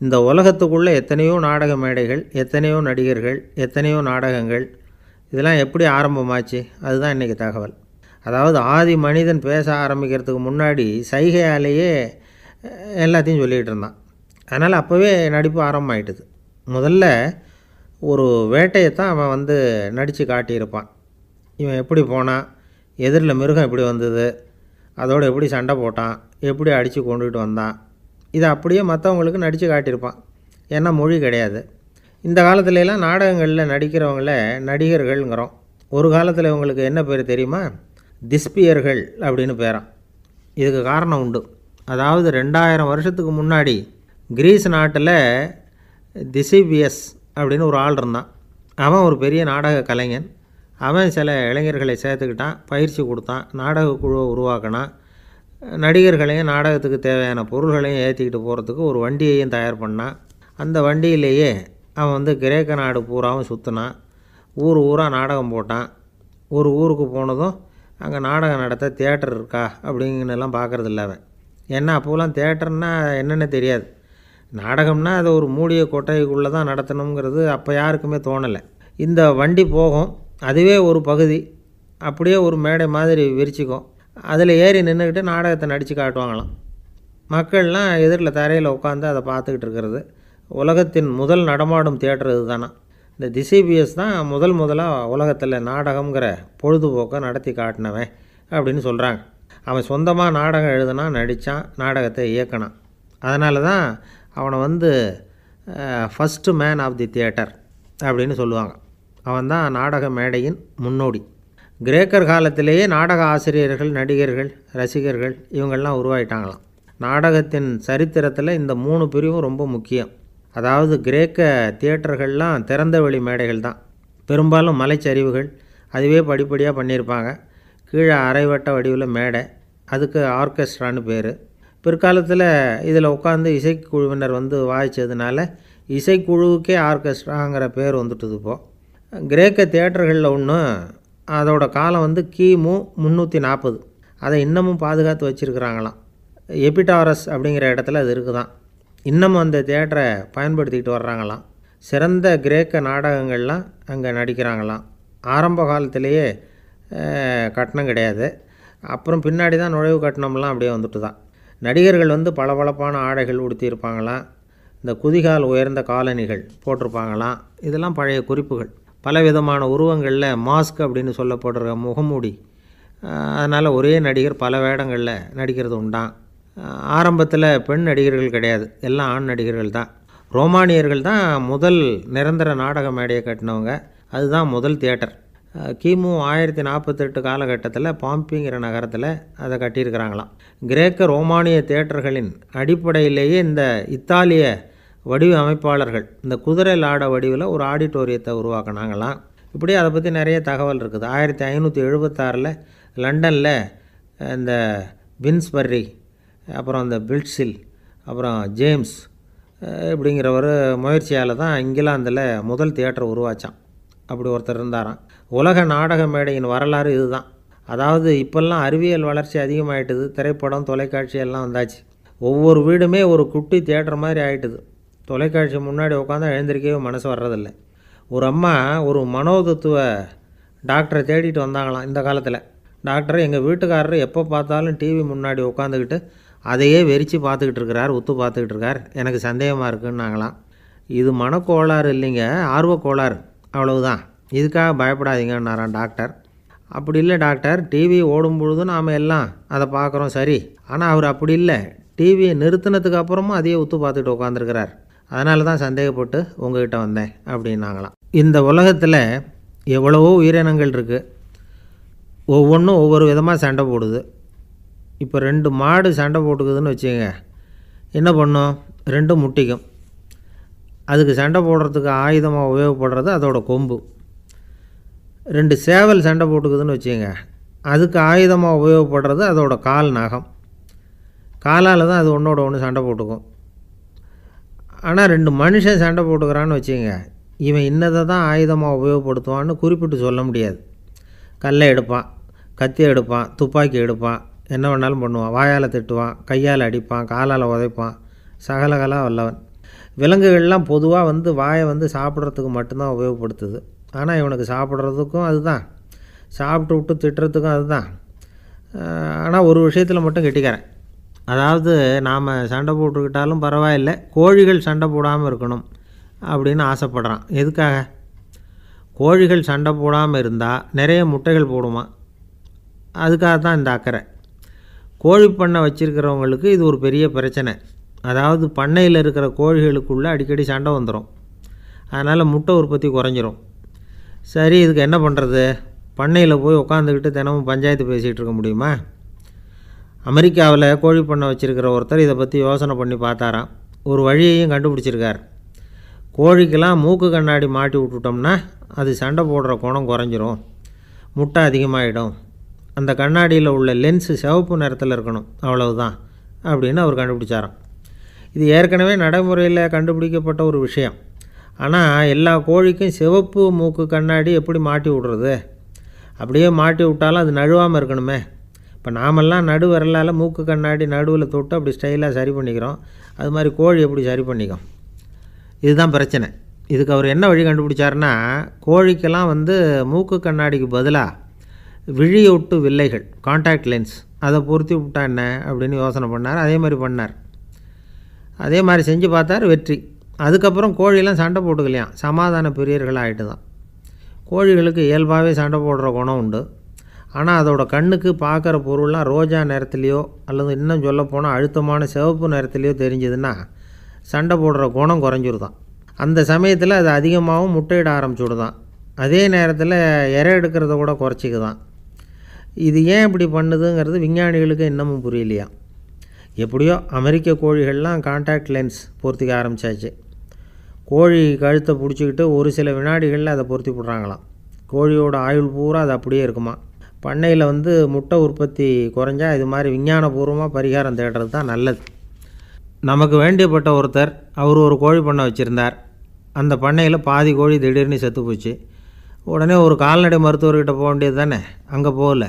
Speaker 1: இந்த உலகத்துக்குள்ளே எத்தனையோ நாடக மேடைகள், எத்தனையோ நடிகர்கள், எத்தனையோ நாடகங்கள். இதெல்லாம் எப்படி ஆரம்பமாச்சு? அதுதான் இன்றைக்கி தகவல். அதாவது ஆதி மனிதன் பேச ஆரம்பிக்கிறதுக்கு முன்னாடி சைகையாலேயே எல்லாத்தையும் சொல்லிகிட்டு இருந்தான். அதனால் அப்போவே நடிப்பு ஆரம்பமாயிட்டுது. முதல்ல ஒரு வேட்டையைத்தான் அவன் நடித்து காட்டியிருப்பான். இவன் எப்படி போனான், எதிரில் மிருகம் எப்படி வந்தது, அதோடு எப்படி சண்டை போட்டான், எப்படி அடித்து கொண்டுகிட்டு வந்தான், இதை அப்படியே மற்றவங்களுக்கு நடித்து காட்டியிருப்பான். ஏன்னா மொழி கிடையாது. இந்த காலத்துலலாம் நாடகங்களில் நடிக்கிறவங்கள நடிகர்கள்ங்கிறோம். ஒரு காலத்தில் இவங்களுக்கு என்ன பேர் தெரியுமா? திஸ்பியர்கள் அப்படின்னு பேரான். இதுக்கு காரணம் உண்டு. அதாவது 2000 வருஷத்துக்கு முன்னாடி கிரீஸ் நாட்டில் திசிபியஸ் அப்படின்னு ஒரு ஆள் இருந்தான். அவன் ஒரு பெரிய நாடக கலைஞன். அவன் சில இளைஞர்களை சேர்த்துக்கிட்டான், பயிற்சி கொடுத்தான், நாடக குழுவை உருவாக்கினான். நடிகர்களையும் நாடகத்துக்கு தேவையான பொருள்களையும் ஏற்றிக்கிட்டு போகிறதுக்கு ஒரு வண்டியையும் தயார் பண்ணான். அந்த வண்டியிலேயே அவன் கிரேக்க நாடு பூராவும் சுற்றினான். ஊர் ஊராக நாடகம் போட்டான். ஒரு ஊருக்கு போனதும் அங்கே நாடகம் நடத்த தியேட்டர் இருக்கா அப்படிங்கன்னெல்லாம் பார்க்குறதில்ல அவன். ஏன்னா அப்போலாம் தியேட்டர்னா என்னென்னு தெரியாது. நாடகம்னா அதை ஒரு மூடிய கொட்டைக்குள்ளே தான் நடத்தணுங்கிறது அப்போ யாருக்குமே தோணலை. இந்த வண்டி போகும், அதுவே ஒரு பகுதி அப்படியே ஒரு மேடை மாதிரி விரிச்சிக்கும். அதில் ஏறி நின்றுக்கிட்டு நாடகத்தை நடித்து காட்டுவாங்களாம். மக்கள்லாம் எதிரில் தரையில் உட்காந்து அதை பார்த்துக்கிட்டு இருக்கிறது. உலகத்தின் முதல் நடமாடும் தியேட்டர் இது தானா. இந்த திசிபியஸ் தான் முதலாக உலகத்தில் நாடகங்கிற பொழுதுபோக்கை நடத்தி காட்டினவன் அப்படின்னு சொல்கிறாங்க. அவன் சொந்தமாக நாடகம் எழுதுனான், நடித்தான், நாடகத்தை இயக்கினான். அதனால தான் அவனை first man of the theatre அப்படின்னு சொல்லுவாங்க. அவன் தான் நாடக மேடையின் முன்னோடி. கிரேக்கர் காலத்திலேயே நாடக ஆசிரியர்கள், நடிகர்கள், ரசிகர்கள் இவங்கள்லாம் உருவாயிட்டாங்களாம். நாடகத்தின் சரித்திரத்தில் இந்த 3 பிரிவும் ரொம்ப முக்கியம். அதாவது கிரேக்க தியேட்டர்கள்லாம் திறந்த வெளி மேடைகள் தான். பெரும்பாலும் மலைச்சரிவுகள், அதுவே படிப்படியாக பண்ணியிருப்பாங்க. கீழே அரைவட்ட வடிவில் மேடை, அதுக்கு ஆர்கெஸ்ட்ரான்னு பேர். பிற்காலத்தில் இதில் உட்காந்து இசைக்குழுவினர் வாய்ச்சதுனால இசைக்குழுவுக்கே ஆர்கெஸ்ட்ராங்கிற பேர் வந்துட்டுது. இப்போது கிரேக்க தியேட்டர்களில் ஒன்று, அதோட காலம் கிமு 340. அதை இன்னமும் பாதுகாத்து வச்சுருக்கிறாங்களாம். எபிடாரஸ் அப்படிங்கிற இடத்துல அது இருக்குதான். இன்னமும் அந்த தியேட்டரை பயன்படுத்திக்கிட்டு வர்றாங்களாம். சிறந்த கிரேக்க நாடகங்கள்லாம் அங்கே நடிக்கிறாங்களாம். ஆரம்ப காலத்திலேயே கட்டணம் கிடையாது. அப்புறம் பின்னாடி தான் நுழைவு கட்டணம்லாம் அப்படியே வந்துட்டு தான். நடிகர்கள் பளபளப்பான ஆடைகள் உடுத்தியிருப்பாங்களாம். இந்த குதிகால் உயர்ந்த காலணிகள் போட்டிருப்பாங்களாம். இதெல்லாம் பழைய குறிப்புகள். பலவிதமான உருவங்களில் மாஸ்க் அப்படின்னு சொல்லப்படுற முகமூடி. அதனால் ஒரே நடிகர் பல வேடங்களில் நடிக்கிறது உண்டான். ஆரம்பத்தில் பெண் நடிகர்கள் கிடையாது, எல்லாம் ஆண் நடிகர்கள் தான். ரோமானியர்கள் தான் முதல் நிரந்தர நாடக மேடையை கட்டினவங்க. அதுதான் முதல் தியேட்டர். கிமு 1048 காலகட்டத்தில் பாம்பிங்கிற நகரத்தில் அதை கட்டியிருக்கிறாங்களாம். கிரேக்க ரோமானிய தியேட்டர்களின் அடிப்படையிலேயே இந்த இத்தாலிய வடிவ அமைப்பாளர்கள் இந்த குதிரை லாட வடிவில் ஒரு ஆடிட்டோரியத்தை உருவாக்கினாங்களாம். இப்படி அதை பற்றி நிறைய தகவல் இருக்குது. 1576 லண்டனில் இந்த வின்ஸ்பர்ரி, அப்புறம் இந்த பில்ட்ஸில், அப்புறம் ஜேம்ஸ் இப்படிங்கிறவர் முயற்சியால் தான் இங்கிலாந்தில் முதல் தியேட்டர் உருவாச்சான். அப்படி ஒருத்தர் இருந்தாராம். உலக நாடக மேடையின் வரலாறு இதுதான். அதாவது இப்போல்லாம் அறிவியல் வளர்ச்சி அதிகமாகிட்டுது. திரைப்படம், தொலைக்காட்சி எல்லாம் வந்தாச்சு. ஒவ்வொரு வீடுமே ஒரு குட்டி தியேட்டர் மாதிரி ஆகிட்டுது. தொலைக்காட்சி முன்னாடி உட்காந்தா எழுந்திரிக்கவே மனசு வர்றதில்லை. ஒரு அம்மா ஒரு மனோதத்துவ டாக்டரை தேடிட்டு வந்தாங்களாம் இந்த காலத்தில். டாக்டர், எங்கள் வீட்டுக்காரர் எப்போ பார்த்தாலும் டிவி முன்னாடி உட்காந்துக்கிட்டு அதையே வெறிச்சு பார்த்துக்கிட்டு இருக்கிறார், உத்து பார்த்துக்கிட்டு இருக்கார், எனக்கு சந்தேகமாக இருக்குன்னாங்களாம். இது மனக்கோளாறு இல்லைங்க, ஆர்வக்கோளாறு, அவ்வளவுதான், இதுக்காக பயப்படாதீங்கன்னாரான் டாக்டர். அப்படி இல்லை டாக்டர், டிவி ஓடும் பொழுதும் நாம் எல்லாம் அதை பார்க்குறோம், சரி, ஆனால் அவர் அப்படி இல்லை, டிவியை நிறுத்தினதுக்கு அப்புறமும் அதையே உத்து பார்த்துட்டு உட்காந்துருக்கிறார். அதனால தான் சந்தேகப்பட்டு உங்ககிட்ட வந்தேன் அப்படின்னாங்களாம். இந்த உலகத்தில் எவ்வளவோ உயிரினங்கள் இருக்குது. ஒவ்வொன்றும் ஒவ்வொரு விதமாக சண்டை போடுது. இப்போ 2 மாடு சண்டை போட்டுக்குதுன்னு வச்சுக்கோங்க, என்ன பண்ணும்? 2 முட்டிக்கும். அதுக்கு சண்டை போடுறதுக்கு ஆயுதமாக உபயோகப்படுறது அதோட கொம்பு. 2 சேவல் சண்டை போட்டுக்குதுன்னு வச்சுக்கோங்க, அதுக்கு ஆயுதமாக உபயோகப்படுறது அதோட கால் நகம். காலால் தான் அது ஒன்றோட ஒன்று சண்டை போட்டுக்கும். ஆனால் 2 மனுஷன் சண்டை போட்டுக்கிறான்னு வச்சுக்கோங்க, இவன் இன்னதை தான் ஆயுதமாக உபயோகப்படுத்துவான்னு குறிப்பிட்டு சொல்ல முடியாது. கல்லை எடுப்பான், கத்தி எடுப்பான், துப்பாக்கி எடுப்பான், என்ன வேணாலும் பண்ணுவான். வாயால் திட்டுவான், கையால் அடிப்பான், காலால் உதைப்பான், சகலகலா வல்லவன். விலங்குகள்லாம் பொதுவாக வாயை சாப்பிட்றதுக்கு மட்டும்தான் உபயோகப்படுத்துது. ஆனால் இவனுக்கு சாப்பிட்றதுக்கும் அதுதான், சாப்பிட்டு விட்டு திட்டுறதுக்கும் அதுதான். ஆனால் ஒரு விஷயத்தில் மட்டும் கெட்டிக்கிறேன். அதாவது நாம் சண்டை போட்டுக்கிட்டாலும் பரவாயில்லை, கோழிகள் சண்டை போடாமல் இருக்கணும் அப்படின்னு ஆசைப்படுறான். எதுக்காக? கோழிகள் சண்டை போடாமல் இருந்தால் நிறைய முட்டைகள் போடுமா, அதுக்காக தான் இந்த அக்கறை. கோழி பண்ணை வச்சுருக்கிறவங்களுக்கு இது ஒரு பெரிய பிரச்சனை. அதாவது பண்ணையில் இருக்கிற கோழிகளுக்குள்ளே அடிக்கடி சண்டை வந்துடும். அதனால் முட்டை உற்பத்தி குறைஞ்சிரும். சரி, இதுக்கு என்ன பண்ணுறது? பண்ணையில் போய் உட்காந்துக்கிட்டு தினமும் பஞ்சாயத்து பேசிகிட்டு இருக்க முடியுமா? அமெரிக்காவில் கோழி பண்ணை வச்சுருக்கிற ஒருத்தர் இதை பற்றி யோசனை பண்ணி பார்த்தாராம். ஒரு வழியையும் கண்டுபிடிச்சிருக்கார். கோழிக்கெல்லாம் மூக்கு கண்ணாடி மாட்டி விட்டுட்டோம்னா அது சண்டை போடுற குணம் குறைஞ்சிரும், முட்டை அதிகமாகிடும். அந்த கண்ணாடியில் உள்ள லென்ஸு சிவப்பு நிறத்தில் இருக்கணும், அவ்வளவுதான் அப்படின்னு அவர் கண்டுபிடிச்சாராம். இது ஏற்கனவே நடைமுறையில் கண்டுபிடிக்கப்பட்ட ஒரு விஷயம். ஆனால் எல்லா கோழிக்கும் சிவப்பு மூக்கு கண்ணாடி எப்படி மாட்டி விடுறது? அப்படியே மாட்டி விட்டாலும் அது நழுவாமல் இருக்கணுமே. இப்போ நாமெல்லாம் நடு விரலால் மூக்கு கண்ணாடி நடுவில் தொட்டு அப்படி ஸ்டைலாக சரி பண்ணிக்கிறோம். அது மாதிரி கோழி எப்படி சரி பண்ணிக்கும்? இதுதான் பிரச்சனை. இதுக்கு அவர் என்ன வழி கண்டுபிடிச்சாருன்னா, கோழிக்கெல்லாம் மூக்கு கண்ணாடிக்கு பதிலாக விழியொட்டு வில்லைகள், காண்டாக்ட் லென்ஸ், அதை பொருத்தி விட்டா என்ன அப்படின்னு யோசனை பண்ணார். அதே மாதிரி பண்ணார். அதே மாதிரி செஞ்சு பார்த்தார், வெற்றி. அதுக்கப்புறம் கோழியெல்லாம் சண்டை போட்டுக்கலையாம், சமாதான பிரியர்கள் ஆகிட்டு தான். கோழிகளுக்கு இயல்பாகவே சண்டை போடுற குணம் உண்டு. ஆனால் அதோட கண்ணுக்கு பார்க்குற பொருள்லாம் ரோஜா நிறத்துலையோ அல்லது இன்னும் சொல்லப்போனால் அழுத்தமான சிவப்பு நிறத்துலையோ தெரிஞ்சதுன்னா சண்டை போடுற குணம் குறைஞ்சிருதான். அந்த சமயத்தில் அது அதிகமாகவும் முட்டையிட ஆரம்பிச்சுடுதான். அதே நேரத்தில் இறை எடுக்கிறத கூட குறைச்சிக்குதான். இது ஏன் இப்படி பண்ணுதுங்கிறது விஞ்ஞானிகளுக்கு இன்னமும் புரியலையா. எப்படியோ அமெரிக்க கோழிகள்லாம் காண்டாக்ட் லென்ஸ் பொருத்திக்க ஆரம்பித்தாச்சு. கோழி கழுத்தை பிடிச்சிக்கிட்டு ஒரு சில வினாடிகளில் அதை பொருத்தி போடுறாங்களாம். கோழியோட ஆயுள் பூரா அது அப்படியே இருக்குமா. பண்ணையில் முட்டை உற்பத்தி குறைஞ்சா இது மாதிரி விஞ்ஞானபூர்வமாக பரிகாரம் தேடுறது தான் நல்லது. நமக்கு வேண்டியப்பட்ட ஒருத்தர், அவர் ஒரு கோழி பண்ணை வச்சுருந்தார். அந்த பண்ணையில் பாதி கோழி திடீர்னு செத்து போச்சு. உடனே ஒரு கால்நடை மருத்துவர்கிட்ட போக வேண்டியது தானே. அங்கே போகல,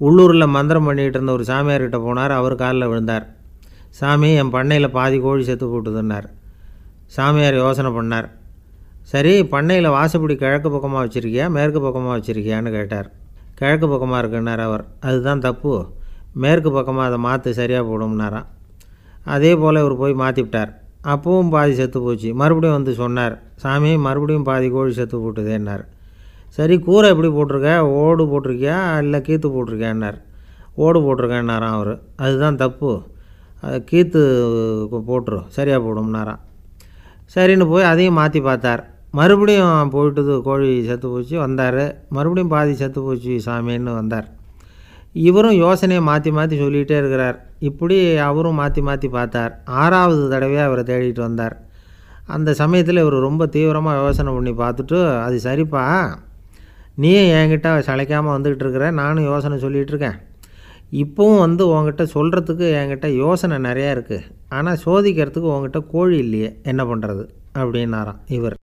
Speaker 1: உள்ளூரில் மந்திரம் பண்ணிகிட்டு இருந்த ஒரு சாமியார்கிட்ட போனார். அவர் காலில் விழுந்தார். சாமி, என் பண்ணையில் பாதி கோழி செத்து போட்டுதுன்னார். சாமியார் யோசனை பண்ணார். சரி, பண்ணையில் வாசப்படி கிழக்கு பக்கமாக வச்சுருக்கியா மேற்கு பக்கமாக வச்சுருக்கியான்னு கேட்டார். கிழக்கு பக்கமாக இருக்குன்னார் அவர். அதுதான் தப்பு, மேற்கு பக்கமாக அதை மாற்று, சரியாக போடும்னாராம். அதே போல் இவர் போய் மாற்றிவிட்டார். அப்பவும் பாதி செத்து போச்சு. மறுபடியும் சொன்னார், சாமி மறுபடியும் பாதி கோழி செத்து போட்டுதேன்னார். சரி, கூரை எப்படி போட்டிருக்க, ஓடு போட்டிருக்கியா இல்லை கீத்து போட்டிருக்கியான்னார். ஓடு போட்டிருக்கேன்னாராம் அவர். அதுதான் தப்பு, அது கீத்து போட்டுரு, சரியாக போடும்னாராம். சரின்னு போய் அதையும் மாற்றி பார்த்தார். மறுபடியும் போயிட்டுது, கோழி செத்து போச்சு. வந்தார், மறுபடியும் பாதி செத்து போச்சு சாமின்னு வந்தார். இவரும் யோசனையை மாற்றி மாற்றி சொல்லிகிட்டே இருக்கிறார். இப்படி அவரும் மாற்றி மாற்றி பார்த்தார். 6வது தடவையாக அவரை தேடிட்டு வந்தார். அந்த சமயத்தில் இவர் ரொம்ப தீவிரமாக யோசனை பண்ணி பார்த்துட்டு, அது சரிப்பா, நீயும் என்கிட்ட சளைக்காமல் வந்துக்கிட்டு இருக்கிற, நானும் யோசனை சொல்லிகிட்டு இருக்கேன். இப்போவும் உங்ககிட்ட சொல்கிறதுக்கு என்கிட்ட யோசனை நிறையா இருக்குது. ஆனால் சோதிக்கிறதுக்கு உங்ககிட்ட கோழி இல்லையே, என்ன பண்ணுறது அப்படின்னாராம் இவர்.